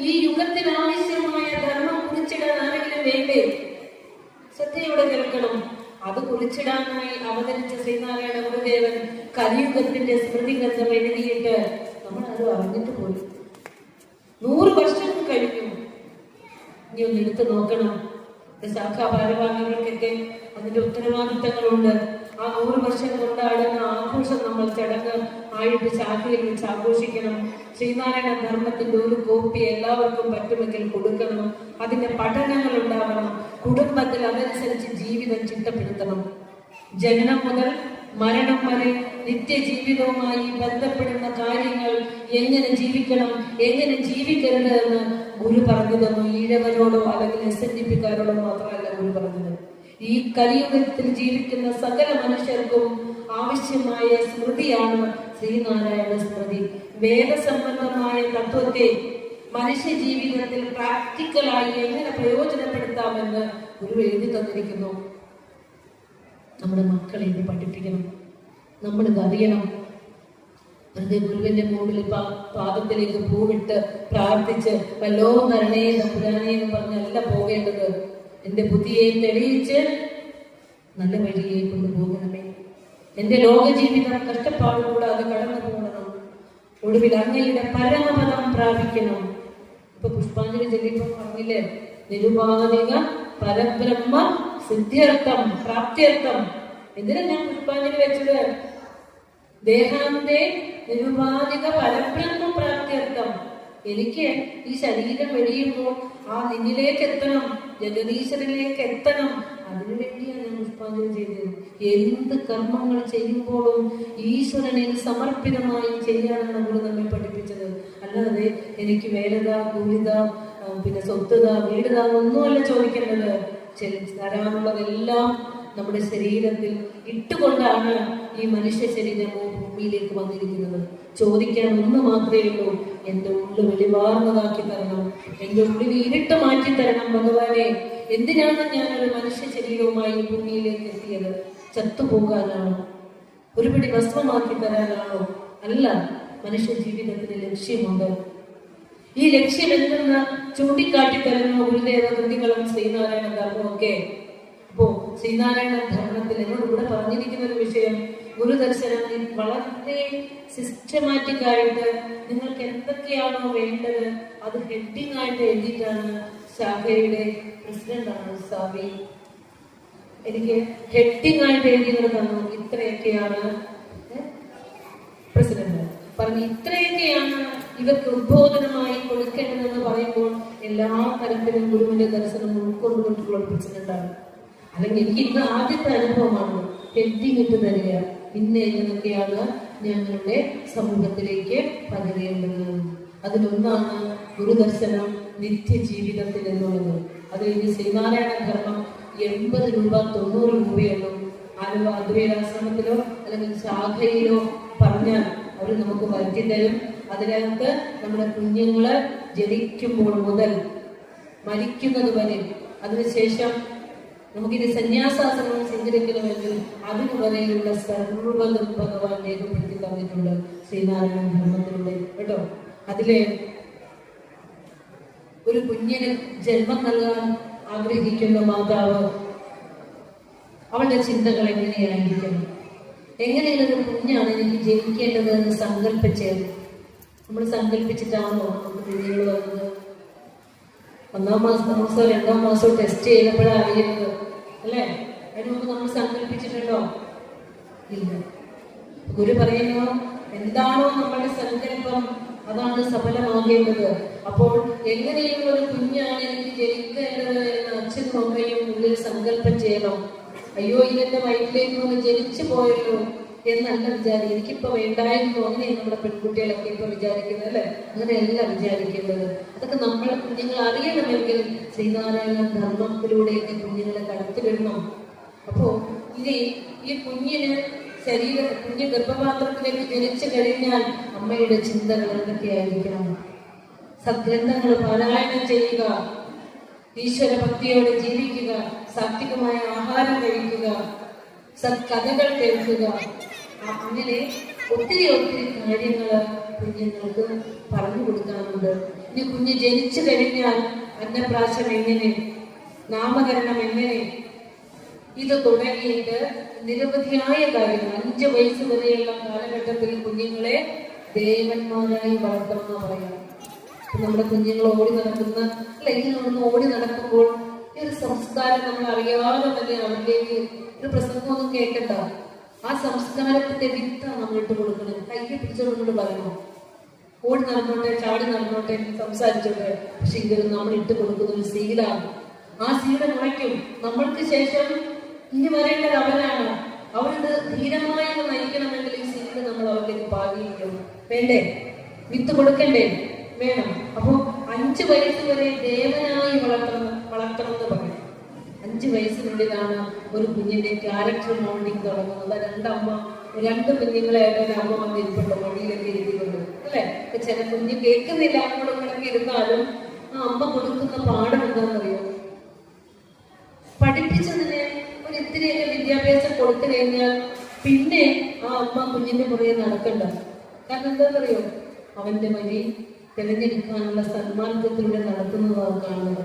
ഈ യുഗത്തിന് ആവശ്യമായ ധർമ്മം കുറിച്ചിടാൻ ആരെങ്കിലും വേണ്ടേ? ശ്രദ്ധയോടെ കേൾക്കണം. അത് കുറിച്ചിടാനായി അവതരിച്ച ശ്രീനാരായണ ഗുരുദേവൻ കലിയുഗത്തിന്റെ സ്മൃതി ഗ്രന്ഥം എഴുതിയിട്ട് നമ്മൾ അത് അറിഞ്ഞിട്ട് പോയി. 100 വർഷം കഴിഞ്ഞു. ഇനി ഒന്ന് എടുത്ത് നോക്കണം. ശാഖാ ഭാരവാഹികൾക്കൊക്കെ അതിന്റെ ഉത്തരവാദിത്തങ്ങളുണ്ട്. ആ 100 വർഷം കൊണ്ടാടുന്ന ആഘോഷം നമ്മൾ ചടങ്ങ് ആയിട്ട് ശാഖയിൽ വെച്ച് ആഘോഷിക്കണം. ശ്രീനാരായണ ധർമ്മത്തിന്റെ ഒരു കോപ്പി എല്ലാവർക്കും പറ്റുമെങ്കിൽ കൊടുക്കണം. അതിന്റെ പഠനങ്ങൾ ഉണ്ടാവണം. കുടുംബത്തിൽ അതനുസരിച്ച് ജീവിതം ചിട്ടപ്പെടുത്തണം. ജനനം മുതൽ മരണം വരെ നിത്യജീവിതവുമായി ബന്ധപ്പെടുന്ന കാര്യങ്ങൾ എങ്ങനെ ജീവിക്കണം, എങ്ങനെ ജീവിക്കരുത് എന്ന് ഗുരു പറഞ്ഞു തന്നു. ഈഴവരോടോ അല്ലെങ്കിൽ SNDP-കാരോടോ മാത്രമല്ല ഗുരു പറഞ്ഞത്. ഈ കലിയുഗത്തിൽ ജീവിക്കുന്ന സകല മനുഷ്യർക്കും ആവശ്യമായ സ്മൃതിയാണ് ശ്രീനാരായണ സ്മൃതി. വേദസംബന്ധമായ തത്വത്തെ മനുഷ്യ ജീവിതത്തിൽ പ്രാക്ടിക്കലായി എങ്ങനെ പ്രയോജനപ്പെടുത്താമെന്ന് ഗുരു എഴുതി തന്നിരിക്കുന്നു. നമ്മുടെ മക്കളെ ഇത് പഠിപ്പിക്കണം, നമ്മളിത് അറിയണം. വെറുതെ ഗുരുവിന്റെ മുമ്പിൽ പാദത്തിലേക്ക് പൂവിട്ട് പ്രാർത്ഥിച്ച് വല്ലോ നരണേ തമ്പുരാനേ എന്ന് പറഞ്ഞല്ല പോകേണ്ടത്. എന്റെ ബുദ്ധിയെ തെളിയിച്ച് നല്ല വഴിയെ കൊണ്ടുപോകണമേ. എന്റെ ലോകജീവിതം കഷ്ടപ്പാട് കൂടാതെ കടന്നു പോകണം. ഒടുവിൽ അങ്ങയുടെ പരമപദം പ്രാപിക്കണം. ഇപ്പൊ പുഷ്പാഞ്ജലി ചൊല്ലിപ്പം പറഞ്ഞില്ലേ, നിരുപാധിക പരബ്രഹ്മ സിദ്ധ്യർത്ഥം പ്രാപ്ത്യർത്ഥം. എന്തിനാ ഞാൻ പുഷ്പാഞ്ജലി വെച്ചത്? ദേഹാന്തേ നിരുപാധിക പരബ്രഹ്മ പ്രാപ്ത്യർത്ഥം. എനിക്ക് ഈ ശരീരം വെടിയുമ്പോൾ ആ നിന്നിലേക്ക് എത്തണം, ജഗദീശ്വരനിലേക്ക് എത്തണം. അതിനുവേണ്ടിയാണ് ഞാൻ പുഷ്പാഞ്ജലി ചെയ്തത്. എന്ത് കർമ്മങ്ങൾ ചെയ്യുമ്പോഴും ഈശ്വരനിൽ സമർപ്പിതമായി ചെയ്യാനാണ് ഗുരു നമ്മെ പഠിപ്പിച്ചത്. അല്ലാതെ എനിക്ക് വേലത, കൂലിത, പിന്നെ സ്വത്തുത, വീടുത ഒന്നുമല്ല ചോദിക്കേണ്ടത്. തരാനുള്ളതെല്ലാം നമ്മുടെ ശരീരത്തിൽ ഇട്ടുകൊണ്ടാണ് ഈ മനുഷ്യ ശരീരം ഭൂമിയിലേക്ക് വന്നിരിക്കുന്നത്. ചോദിക്കാൻ ഒന്ന് മാത്രമേ ഉള്ളൂ, എന്റെ ഉള്ളിൽ വെളിവാർന്നതാക്കി തരണം, എന്റെ ഉള്ളിൽ ഇരുട്ട് മാറ്റി തരണം ഭഗവാനെ. എന്തിനാണ് ഞാനൊരു മനുഷ്യ ശരീരവുമായി ഭൂമിയിലേക്ക് എത്തിയത്? ചത്തുപോകാനാണോ? ഒരുപിടി ഭസ്മമാക്കി തരാനാണോ? അല്ല. മനുഷ്യ ജീവിതത്തിന് ലക്ഷ്യമുണ്ട്. ഈ ലക്ഷ്യം എന്തെന്ന് ചൂണ്ടിക്കാട്ടി തരുന്ന ഗുരുദേവ കൃതികളും ശ്രീനാരായണ ധർമ്മവും ഒക്കെ. അപ്പോ ശ്രീനാരായണ ധർമ്മത്തിൽ എന്നോട് ഇവിടെ പറഞ്ഞിരിക്കുന്ന ഒരു വിഷയം, ഗുരുദർശനം വളരെ സിസ്റ്റമാറ്റിക് ആയിട്ട് നിങ്ങൾക്ക് എന്തൊക്കെയാണോ വേണ്ടത് അത് ഹെഡിങ് ആയിട്ട് എഴുതിയിട്ടാണ്. ശാഖയുടെ പ്രസിഡന്റാണ് സ്വാമി, എനിക്ക് ഹെഡിങ് ആയിട്ട് എഴുതിയത് തന്നു. ഇത്രയൊക്കെയാണ് പ്രസിഡന്റ് പറഞ്ഞു, ഇത്രയൊക്കെയാണ് ഇവർക്ക് ഉദ്ബോധനമായി കൊടുക്കേണ്ടതെന്ന് പറയുമ്പോൾ എല്ലാ തരത്തിലും ഗുരുവിന്റെ ദർശനം ഉൾക്കൊണ്ടുകൊണ്ട് കുളിപ്പിച്ചിട്ടുണ്ടാകും. അല്ലെങ്കിൽ എനിക്ക് ഇന്ന് ആദ്യത്തെ അനുഭവമാണ് ഹെൽത്തിങ് ഇട്ട് തരിക. ഇന്ന് എന്നൊക്കെയാണ് ഞങ്ങളുടെ സമൂഹത്തിലേക്ക് പകരേണ്ടത്. അതിലൊന്നാണ് ഗുരുദർശനം നിത്യജീവിതത്തിൽ എന്നുള്ളത്. അത് കഴിഞ്ഞ് ശ്രീനാരായണ ധർമ്മം 80 രൂപ 90 രൂപയുള്ളൂ. ആലുവ അദ്വൈതാശ്രമത്തിലോ അല്ലെങ്കിൽ ശാഖയിലോ പറഞ്ഞാൽ അവർ നമുക്ക് വരുത്തി തരും. അതിനകത്ത് നമ്മുടെ കുഞ്ഞുങ്ങള് ജനിക്കുമ്പോൾ മുതൽ മരിക്കുന്നത് വരെ, അതിനുശേഷം നമുക്കിത് സന്യാസാശ്രമം സ്വീകരിക്കണമെങ്കിൽ അതിനു വരെയുള്ള സർവ്വതും ഭഗവാൻ രേഖപ്പെടുത്തി തന്നിട്ടുണ്ട് ശ്രീനാരായണ ധർമ്മത്തിലൂടെ കേട്ടോ. അതിലെ ഒരു കുഞ്ഞിന് ജന്മം നൽകാൻ ആഗ്രഹിക്കുന്ന മാതാവ് അവളുടെ ചിന്തകൾ എങ്ങനെയായിരിക്കണം, എങ്ങനെയുള്ളൊരു കുഞ്ഞാണ് എനിക്ക് ജനിക്കേണ്ടത് എന്ന് സങ്കല്പിച്ച് നമ്മൾ സങ്കല്പിച്ചിട്ടാണോ നമുക്ക് കുഞ്ഞുങ്ങൾ വരുന്നത്? 1-ാം മാസമോ 2-ാം മാസമോ ടെസ്റ്റ് ചെയ്തപ്പോഴാണ് അറിയുന്നത് അല്ലേ? അതിന് മുമ്പ് നമ്മൾ സങ്കല്പിച്ചിട്ടുണ്ടോ? ഇല്ല. ഗുരു പറയുന്നു, എന്താണോ നമ്മളുടെ സങ്കല്പം അതാണ് സഫലമാകേണ്ടത്. അപ്പോൾ എങ്ങനെയുള്ള ഒരു കുഞ്ഞാണ് എനിക്ക് ജനിക്കേണ്ടത് എന്ന് അച്ഛനും അമ്മയും ഉള്ളിൽ സങ്കല്പം ചെയ്യണം. അയ്യോ ഇതെന്റെ വയറ്റിലേക്ക് ഒന്ന് ജനിച്ചു പോയല്ലോ എന്നല്ല വിചാരിക്കും. എനിക്കിപ്പോ വേണ്ടായിരുന്നു, അങ്ങനെ നമ്മുടെ പെൺകുട്ടികളൊക്കെ ഇപ്പൊ വിചാരിക്കുന്നത് അല്ലെ? അങ്ങനെയല്ല വിചാരിക്കേണ്ടത്. അതൊക്കെ നമ്മൾ കുഞ്ഞുങ്ങൾ അറിയണമെങ്കിൽ ശ്രീനാരായണ ധർമ്മത്തിലൂടെയൊക്കെ കുഞ്ഞുങ്ങളെ കടത്തിവിടണം. അപ്പോ ഇനി ഈ കുഞ്ഞിന് കുഞ്ഞ് ഗർഭപാത്രത്തിലേക്ക് ജനിച്ചു കഴിഞ്ഞാൽ അമ്മയുടെ ചിന്തകൾ എന്തൊക്കെയായിരിക്കണം? സദ്ഗ്രന്ഥങ്ങൾ പാരായണം ചെയ്യുക, ഈശ്വര ഭക്തിയോടെ ജീവിക്കുക, സാത്വികമായ ആഹാരം കഴിക്കുക, സത്കഥകൾ കേൾക്കുക. അങ്ങനെ ഒത്തിരി കാര്യങ്ങൾ കുഞ്ഞുങ്ങൾക്ക് പറഞ്ഞു കൊടുക്കാനുണ്ട്. ഇനി കുഞ്ഞ് ജനിച്ചു കഴിഞ്ഞാൽ അന്നപ്രാശനം എങ്ങനെ, നാമകരണം എങ്ങനെ, ഇത് തുടങ്ങിയിട്ട് നിരവധിയായ കാര്യങ്ങൾ 5 വയസ്സ് വരെയുള്ള കാലഘട്ടത്തിൽ കുഞ്ഞുങ്ങളെ ദേവന്മാരായി വളർത്തണമെന്ന് പറയാം. നമ്മുടെ കുഞ്ഞുങ്ങൾ ഓടി നടക്കുന്ന അല്ലെങ്കിൽ ഒന്ന് ഓടി നടക്കുമ്പോൾ ഈ ഒരു സംസ്കാരം നമ്മൾ അറിയാതെ തന്നെ അവരിലേക്ക് ഒരു പ്രസംഗമൊന്നും കേൾക്കണ്ട. ആ സംസ്കാരത്തിന്റെ വിത്ത നമ്മൾ ഇട്ട് കൊടുക്കണം. കൈക്ക് പിടിച്ചോണ്ട് പറയണം, ഓടി നടന്നോട്ടെ, ചാടി നടന്നോട്ടെ, സംസാരിച്ചോട്ടെ. പക്ഷെ ഇതൊരു നമ്മൾ ഇട്ട് കൊടുക്കുന്ന ഒരു സീലാണ്. ആ സീല മുളയ്ക്കും. നമ്മൾക്ക് ശേഷം ഇനി വരേണ്ടത് അവരാണ്. അവരിത് ധീരമായി നയിക്കണമെങ്കിൽ ഈ സീല നമ്മൾ അവർക്ക് പാകിയിരിക്കണം. വേണ്ടേ? വിത്ത് കൊടുക്കണ്ടേ? വേണം. അപ്പൊ 5 വയസ്സ് വരെ ദേവനായി വളർത്തണം എന്ന് പറയും. 5 വയസ്സിനുള്ളിലാണ് ഒരു കുഞ്ഞിന്റെ ക്യാരക്ടർ മോൾഡിങ് തുടങ്ങുന്നത്. 2 കുഞ്ഞുങ്ങളായിട്ട് അമ്മ വന്നിരിപ്പുണ്ട്, വഴിയിലൊക്കെ ഇരുത്തിക്കൊണ്ട് അല്ലെ? ചില കുഞ്ഞ് കേൾക്കുന്നില്ല, അങ്ങോട്ടൊക്കെ ഇരുന്നാലും ആ അമ്മ കൊടുക്കുന്ന പാഠം എന്താണെന്നറിയോ? പഠിപ്പിച്ചതിന് ഒരു ഇത്തിരിയൊക്കെ വിദ്യാഭ്യാസം കൊടുത്തു കഴിഞ്ഞാൽ പിന്നെ ആ അമ്മ കുഞ്ഞിന്റെ പുറകെ നടക്കണ്ട. കാരണം എന്താണെന്നറിയോ? അവന്റെ വഴി തിരഞ്ഞെടുക്കാനുള്ള സന്മാർഗത്തിലൂടെ നടത്തുന്നതാണ് കാണുന്നത്.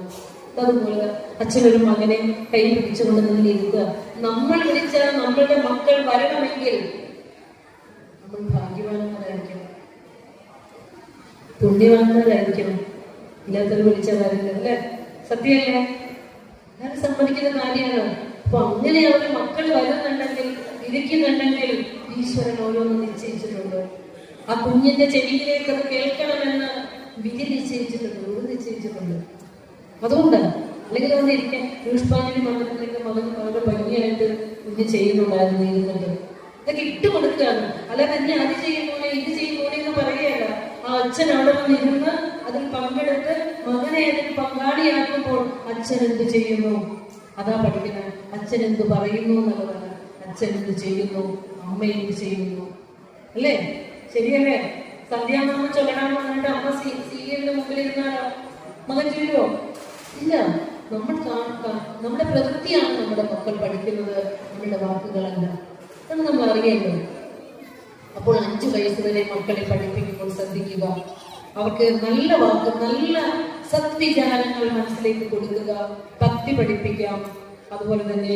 അതുപോലെ അച്ഛനൊരു മകനെ കൈ പിടിച്ചുകൊണ്ട് നിങ്ങൾ ഇരുത്തുക. നമ്മൾ വിളിച്ചാൽ നമ്മളുടെ മക്കൾ വരണമെങ്കിൽ നമ്മൾ ഭാഗ്യവാന്മാരായിരിക്കണം, പുണ്യവാന്മാരായിരിക്കണം. ഇല്ലാത്തവർ വിളിച്ചാൽ വരില്ല അല്ലെ? സത്യമല്ലേ? ഞാൻ സമ്മതിക്കുന്ന കാര്യമാണ്. അപ്പൊ അങ്ങനെ അവരുടെ മക്കൾ വരുന്നുണ്ടെങ്കിൽ, ഇരിക്കുന്നുണ്ടെങ്കിൽ ഈശ്വരൻ ഓരോന്ന് നിശ്ചയിച്ചിട്ടുണ്ട്. ആ കുഞ്ഞിന്റെ ചെവിയിലേക്ക് അത് കേൾക്കണമെന്ന് വിധി നിശ്ചയിച്ചിട്ടുണ്ട്. അതുകൊണ്ടാണ്. അല്ലെങ്കിൽ അവിടെ ഇരിക്കാൻ പുഷ്പാഞ്ജലി മണ്ഡലത്തിലേക്ക് അവരുടെ ഭംഗിയായിട്ട് കുഞ്ഞ് ചെയ്യുന്നുണ്ടായിരുന്നു, ഇരുന്നിട്ട് ഇതൊക്കെ ഇട്ട് കൊടുക്കുകയാണ്. അല്ലാതെ തന്നെ അത് ചെയ്യുമ്പോഴേ ഇത് ചെയ്യുമ്പോഴേ എന്ന് പറയുകയല്ല. ആ അച്ഛൻ അവിടെ വന്നിരുന്ന് അതിൽ പങ്കെടുത്ത് മകനെ അതിൽ പങ്കാളിയാക്കുമ്പോൾ അച്ഛൻ എന്ത് ചെയ്യുന്നു അതാ പഠിക്കുന്നത്. അച്ഛൻ എന്ത് പറയുന്നു എന്നുള്ളതാണ്. അച്ഛൻ എന്ത് ചെയ്യുന്നു, അമ്മ എന്ത് ചെയ്യുന്നു, അല്ലേ? ശരിയല്ലേ? സന്ധ്യാനാമം ചൊല്ലണമെന്ന് പറഞ്ഞിട്ട് അമ്മ സീരിയലിന്റെ മുമ്പിൽ ഇരുന്നാലോ മകൻ ചെയ്യുമോ? ഇല്ല. നമ്മുടെ പ്രവൃത്തിയാണ് നമ്മുടെ മക്കൾ പഠിക്കുന്നത്, നമ്മുടെ വാക്കുകളല്ല. എന്ന് നമ്മൾ അറിയേണ്ടത്. അപ്പോൾ 5 വയസ്സ് വരെ മക്കളെ പഠിപ്പിക്കുമ്പോൾ ശ്രദ്ധിക്കുക. അവർക്ക് നല്ല വാക്ക്, നല്ല സദ്വിചാരങ്ങൾ മനസ്സിലേക്ക് കൊടുക്കുക. ഭക്തി പഠിപ്പിക്കാം. അതുപോലെ തന്നെ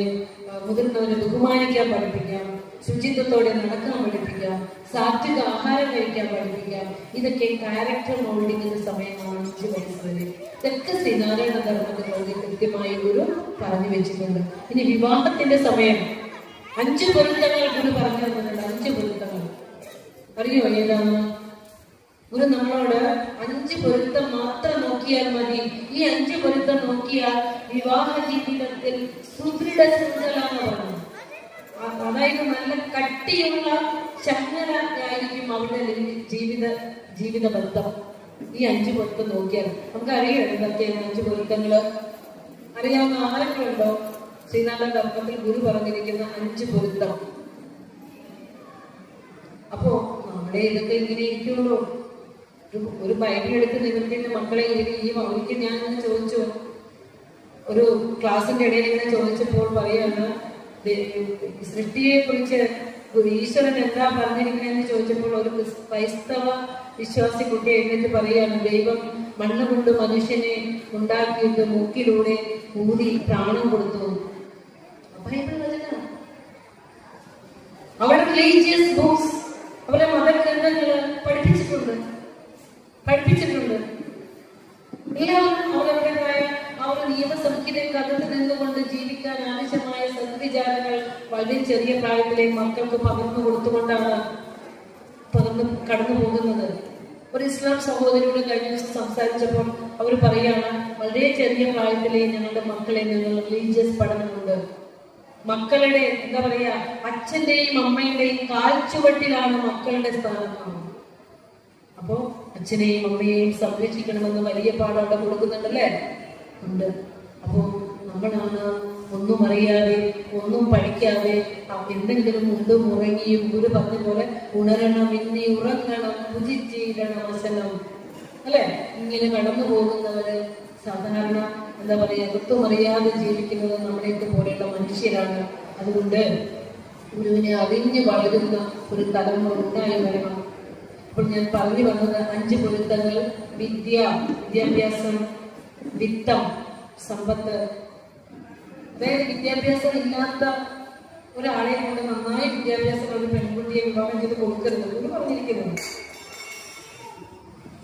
മുതിർന്നവരെ ബഹുമാനിക്കാൻ പഠിപ്പിക്കാം. ശുചിത്വത്തോടെ നടക്കാൻ പഠിപ്പിക്കാം. സാത്വിക ആഹാരം കഴിക്കാൻ പഠിപ്പിക്കാം. ഇതൊക്കെ ക്യാരക്ടർ മോൾഡിങ്ങിന്റെ സമയമാണ് 5 വയസ്സ് വരെ. ഇതൊക്കെ ശ്രീനാരായണ ധർമ്മത്തിലൂടെ കൃത്യമായി ഗുരു പറഞ്ഞു വെച്ചിട്ടുണ്ട്. ഇനി വിവാഹത്തിന്റെ സമയം 5 പൊരുത്തങ്ങൾ ഗുരു പറഞ്ഞു തന്നിട്ടുണ്ട്. 5 പൊരുത്തങ്ങൾ അറിയോ? ഏതാണ്? ഗുരു നമ്മളോട് 5 പൊരുത്തം മാത്രം നോക്കിയാൽ മതി. ഈ 5 പൊരുത്തം നോക്കിയാൽ വിവാഹ ജീവിതത്തിൽ സുദൃഢ ശൃംഖലാന്ന് പറഞ്ഞു. അതായത് നല്ല കട്ടിയുള്ള ശൃംഖലയായിരിക്കും അവരുടെ ജീവിത ബന്ധം. ഈ 5 പൊരുത്തം നോക്കിയാൽ നമുക്കറിയാം എന്തൊക്കെയാണ് 5 പൊരുത്തങ്ങള്. അറിയാവുന്ന ആരെങ്കിലുണ്ടോ? ശ്രീനാഥ ധർമ്മത്തിൽ ഗുരു പറഞ്ഞിരിക്കുന്ന 5 പൊരുത്തം. അപ്പോ നമ്മുടെ ഇതൊക്കെ ഇങ്ങനെ ഇരിക്കുള്ളൂ. ഒരു ബൈബിൾ എടുത്ത് നിങ്ങളുടെ മക്കളെ ഈ ഒരിക്കൽ ഞാനൊന്ന് ചോദിച്ചു, ഒരു ക്ലാസിന്റെ ഇടയിൽ ഇങ്ങനെ ചോദിച്ചപ്പോൾ പറയാണ്, സൃഷ്ടിയെ കുറിച്ച് ഈശ്വരൻ എന്താ പറഞ്ഞിരിക്കണെന്ന് ചോദിച്ചപ്പോൾ ഒരു ക്രൈസ്തവ വിശ്വാസി കുട്ടി എഴുന്നേറ്റ് പറയാണ്, ദൈവം മണ്ണ് കൊണ്ട് മനുഷ്യനെ ഉണ്ടാക്കിയിട്ട് മൂക്കിലൂടെ ഊതി പ്രാണം കൊടുത്തു. ബൈബിൾ വചനം. അവരുടെ റിലീജിയസ് ബുക്സ്, അവരുടെ മതഗ്രന്ഥങ്ങള് പഠിപ്പിച്ചിട്ടുണ്ട്. എല്ലാവരും അവരവരുടേതായ ആ ഒരു നിയമസംഹിതയ്ക്കകത്ത് നിന്നുകൊണ്ട് ജീവിക്കാൻ ആവശ്യമായ സദ്വിചാരങ്ങൾ വളരെ ചെറിയ പ്രായത്തിലെ മക്കൾക്ക് പകർന്നു കൊടുത്തുകൊണ്ടാണ് കടന്നു പോകുന്നത്. ഒരു ഇസ്ലാം സഹോദരിയോട് കഴിഞ്ഞ ദിവസം സംസാരിച്ചപ്പോൾ അവർ പറയാണ്, വളരെ ചെറിയ പ്രായത്തിലെ ഞങ്ങളുടെ മക്കളെ ഞങ്ങൾ റിലീജിയസ് പഠനമുണ്ട്. മക്കളുടെ എന്താ പറയാ, അച്ഛന്റെയും അമ്മയുടെയും കാൽച്ചുവട്ടിലാണ് മക്കളുടെ സ്ഥാനം. അപ്പോ അച്ഛനെയും അമ്മയെയും സംരക്ഷിക്കണമെന്ന് വലിയ പാഠം അവിടെ കൊടുക്കുന്നുണ്ടല്ലേ? ഉണ്ട്. അപ്പോ നമ്മളാണ് ഒന്നും അറിയാതെ ഒന്നും പഠിക്കാതെ എന്തെങ്കിലും മുണ്ടും ഉറങ്ങിയും ഗുരു പറഞ്ഞ പോലെ ഉണരണം, ഇനി ഉറങ്ങണം, ഭുജിച്ചിടണം വസനം, അല്ലെ? ഇങ്ങനെ കടന്നു പോകുന്നവര് സാധാരണ എന്താ പറയാ, ഒത്തും അറിയാതെ ജീവിക്കുന്നത് നമ്മുടെയൊക്കെ പോലെയുള്ള മനുഷ്യരാണ്. അതുകൊണ്ട് ഗുരുവിനെ അറിഞ്ഞു വളരുന്ന ഒരു തലമുറ ഉണ്ടായി വരണം. അപ്പോൾ ഞാൻ പറഞ്ഞു വന്നത് 5 പൊരുത്തങ്ങൾ: വിദ്യാഭ്യാസം, വിത്തം, സമ്പത്ത്. അതായത് വിദ്യാഭ്യാസം ഇല്ലാത്ത ഒരാളെ കൊണ്ട് നന്നായി വിദ്യാഭ്യാസം ഒരു പെൺകുട്ടിയെ വിവാഹം ചെയ്ത് കൊടുക്കരുത് എന്ന് പറഞ്ഞിരിക്കുന്നു,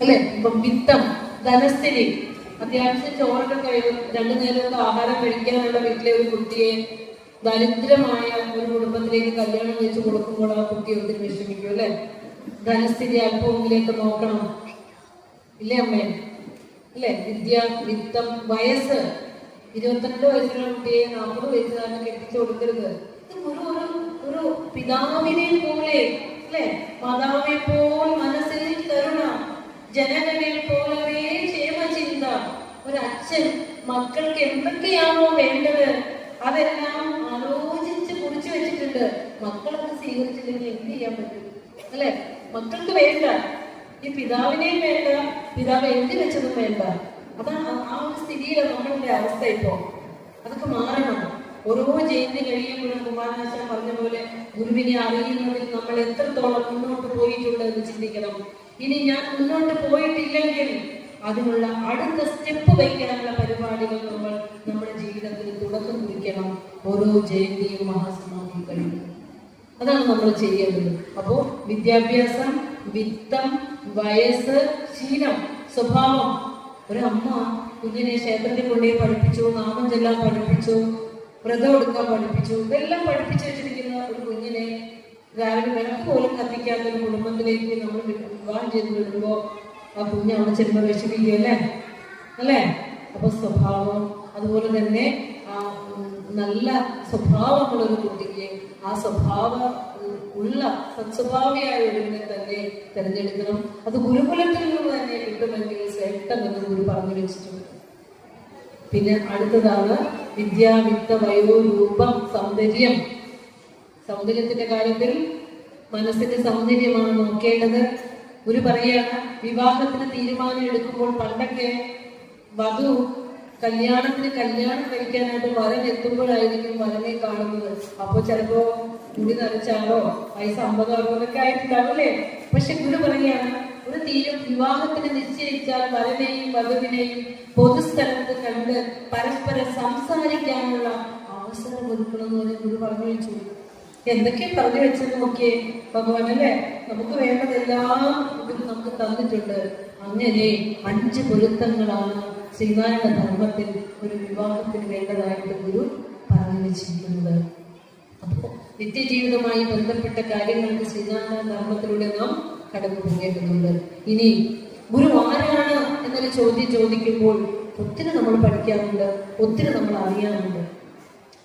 അല്ലെ? ഇപ്പം വിത്തം, ധനസ്ഥിതി, അത്യാവശ്യം ചോറൊക്കെ കഴിയും, 2 നേരമൊക്കെ ആഹാരം കഴിക്കാനുള്ള വീട്ടിലെ ഒരു കുട്ടിയെ ദരിദ്രമായ ഒരു കുടുംബത്തിലേക്ക് കല്യാണം കഴിച്ചു കൊടുക്കുമ്പോൾ ആ കുട്ടി ഒത്തിരി വിഷമിക്കും, അല്ലെ? ധനസ്ഥിതി അല്പമെങ്കിലേക്ക് നോക്കണം, ഇല്ലേ അമ്മേ? അല്ലെ? വിത്തം, വയസ്സ്, 22 വയസ്സുള്ള കുട്ടിയെ 40 വയസ്സുകാരനെ കെട്ടിച്ചു കൊടുക്കരുത്. ഒരു പിതാവിനെ പോലെ, അല്ലെ? മാതാവിനെ പോലെ മനസ്സിൽ കരുണ, ജനങ്ങളെ പോലെ ക്ഷേമചിന്ത. ഒരു അച്ഛൻ മക്കൾക്ക് എന്തൊക്കെയാണോ വേണ്ടത് അതെല്ലാം ആലോചിച്ച് കുറിച്ചു വെച്ചിട്ടുണ്ട്. മക്കളൊക്കെ സ്വീകരിച്ചില്ലെങ്കിൽ എന്ത് ചെയ്യാൻ പറ്റും, അല്ലെ? മക്കൾക്ക് വേണ്ട, ഈ പിതാവിനെയും വേണ്ട, പിതാവ് എഴുതി വെച്ചതും വേണ്ട. അതാണ് ആ ഒരു സ്ഥിതിയിലാണ് നമ്മളുടെ അവസ്ഥ ഇപ്പോ. അതൊക്കെ മാറണം. ഓരോ ജയന്തി കഴിയുമ്പോഴും കുമാരനാശാൻ പറഞ്ഞ പോലെ ഗുരുവിനെ അറിയുന്നതിൽ നമ്മൾ എത്രത്തോളം മുന്നോട്ട് പോയിട്ടുണ്ട് എന്ന് ചിന്തിക്കണം. ഇനി ഞാൻ മുന്നോട്ട് പോയിട്ടില്ലെങ്കിൽ അതിനുള്ള അടുത്ത സ്റ്റെപ്പ് വയ്ക്കാനുള്ള പരിപാടികൾ നമ്മൾ നമ്മുടെ ജീവിതത്തിൽ തുടക്കം കുറിക്കണം. ഓരോ ജയന്തിയും മഹാസമാധി കഴിയും. അതാണ് നമ്മൾ ചെയ്യേണ്ടത്. അപ്പോ വിദ്യാഭ്യാസം, വിത്തം, വയസ്സ്, ശീലം, സ്വഭാവം. ഒരമ്മ കുഞ്ഞിനെ ക്ഷേത്രത്തിൽ കൊണ്ടുപോയി പഠിപ്പിച്ചു, നാമം ചെല്ലാൻ പഠിപ്പിച്ചു, വ്രതം എടുക്കാൻ പഠിപ്പിച്ചു, ഇതെല്ലാം പഠിപ്പിച്ചു വെച്ചിരിക്കുന്ന ഒരു കുഞ്ഞിനെ രാവിലെ വിളക്ക് പോലും കത്തിക്കാത്ത ഒരു കുടുംബത്തിലേക്ക് നമ്മൾ വിവാഹം ചെയ്ത് വിടുമ്പോ ആ കുഞ്ഞ് അവിടെ ചെല്ലുമ്പോൾ വിഷമിക്കുകയല്ലേ, അല്ലേ? അപ്പൊ സ്വഭാവം, അതുപോലെ തന്നെ നല്ല സ്വഭാവമുള്ള ഒരു കുട്ടിക്ക് ആ ഉള്ള സത്സ്വഭാവിയായ ഒരുവിനെ തന്നെ തിരഞ്ഞെടുക്കണം. അത് ഗുരുകുലത്തിൽ നിന്ന് തന്നെ കിട്ടുമെങ്കിൽ ശ്രേഷ്ഠമെന്ന് ഗുരു പറഞ്ഞു വെച്ചിട്ടുണ്ട്. പിന്നെ അടുത്തതാണ് വിദ്യാവിത്ത വയോരൂപം, സൗന്ദര്യം. സൗന്ദര്യത്തിന്റെ കാര്യത്തിൽ മനസ്സിന്റെ സൗന്ദര്യമാണ് നോക്കേണ്ടത്. ഗുരു പറയാണ്, വിവാഹത്തിന് തീരുമാനം എടുക്കുമ്പോൾ പണ്ടൊക്കെ വധു കല്യാണം കഴിക്കാനായിട്ട് വരൻ എത്തുമ്പോഴായിരിക്കും വരനെ കാണുന്നത്. അപ്പൊ ചിലപ്പോ മുടി നരച്ചാലോ വയസ്സ് 50-60 ആയിട്ടുണ്ടാവും, അല്ലേ? പക്ഷെ ഗുരു പറയാണ്, ഒരു വിവാഹത്തിന് നിശ്ചയിച്ചാൽ വരനെയും വധുവിനെയും പൊതുസ്ഥലത്ത് കണ്ട് പരസ്പരം സംസാരിക്കാനുള്ള അവസരം ഒരുക്കണമെന്ന് പറഞ്ഞ് ഗുരു പറഞ്ഞു വെച്ചു. എന്തൊക്കെ പറഞ്ഞു വെച്ചത് നോക്കിയേ ഭഗവാൻ, അല്ലേ? നമുക്ക് വേണ്ടതെല്ലാം ഗുരു നമുക്ക് തന്നിട്ടുണ്ട്. അങ്ങനെ 5 പൊരുത്തങ്ങളാണ് ശ്രീനാരായണ ധർമ്മത്തിൽ ഒരു വിവാഹത്തിന് വേണ്ടതായിട്ട് ഗുരു പറഞ്ഞു വെച്ചിരിക്കുന്നത്. അപ്പോൾ നിത്യജീവിതവുമായി ബന്ധപ്പെട്ട കാര്യങ്ങൾക്ക് ശ്രീനാരായണ ധർമ്മത്തിലൂടെ നാം കടന്നു പോകേണ്ടതുണ്ട്. ഇനി ഗുരു ആരാണ് എന്നൊരു ചോദ്യം ചോദിക്കുമ്പോൾ ഒത്തിരി നമ്മൾ പഠിക്കാറുണ്ട്, ഒത്തിരി നമ്മൾ അറിയാറുണ്ട്.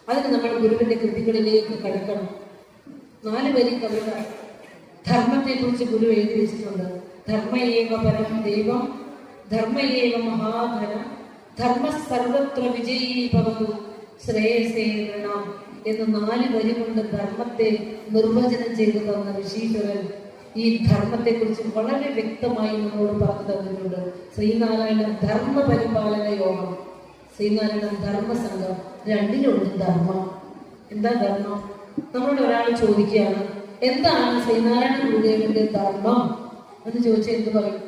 അതിന് നമ്മൾ ഗുരുവിന്റെ കൃതികളിലേക്ക് കടക്കണം. 4 വരി കവിത ധർമ്മത്തെ കുറിച്ച് ഗുരു എഴുതി വെച്ചിട്ടുണ്ട്. ധർമ്മയേവ പരം ദൈവം, ധർമ്മയേവ മഹാധനം, ധർമ്മ സർവത്ര വിജയീ ഭവതു ശ്രേയസേ നൃണാം എന്ന് 4 വരി കൊണ്ട് ധർമ്മത്തെ നിർവചനം ചെയ്തു തന്ന ഋഷീശ്വരൻ ഈ ധർമ്മത്തെ കുറിച്ച് വളരെ വ്യക്തമായി നമ്മളോട് പറഞ്ഞു തന്നിട്ടുണ്ട്. ശ്രീനാരായണ ധർമ്മ പരിപാലന യോഗം, ശ്രീനാരായണ ധർമ്മ സംഘം, രണ്ടിലുണ്ട് ധർമ്മം. എന്താ ധർമ്മം? നമ്മളോട് ഒരാൾ ചോദിക്കുകയാണ്, എന്താണ് ശ്രീനാരായണ ഗുരുദേവന്റെ ധർമ്മം എന്ന് ചോദിച്ചാൽ എന്ത് പറയും?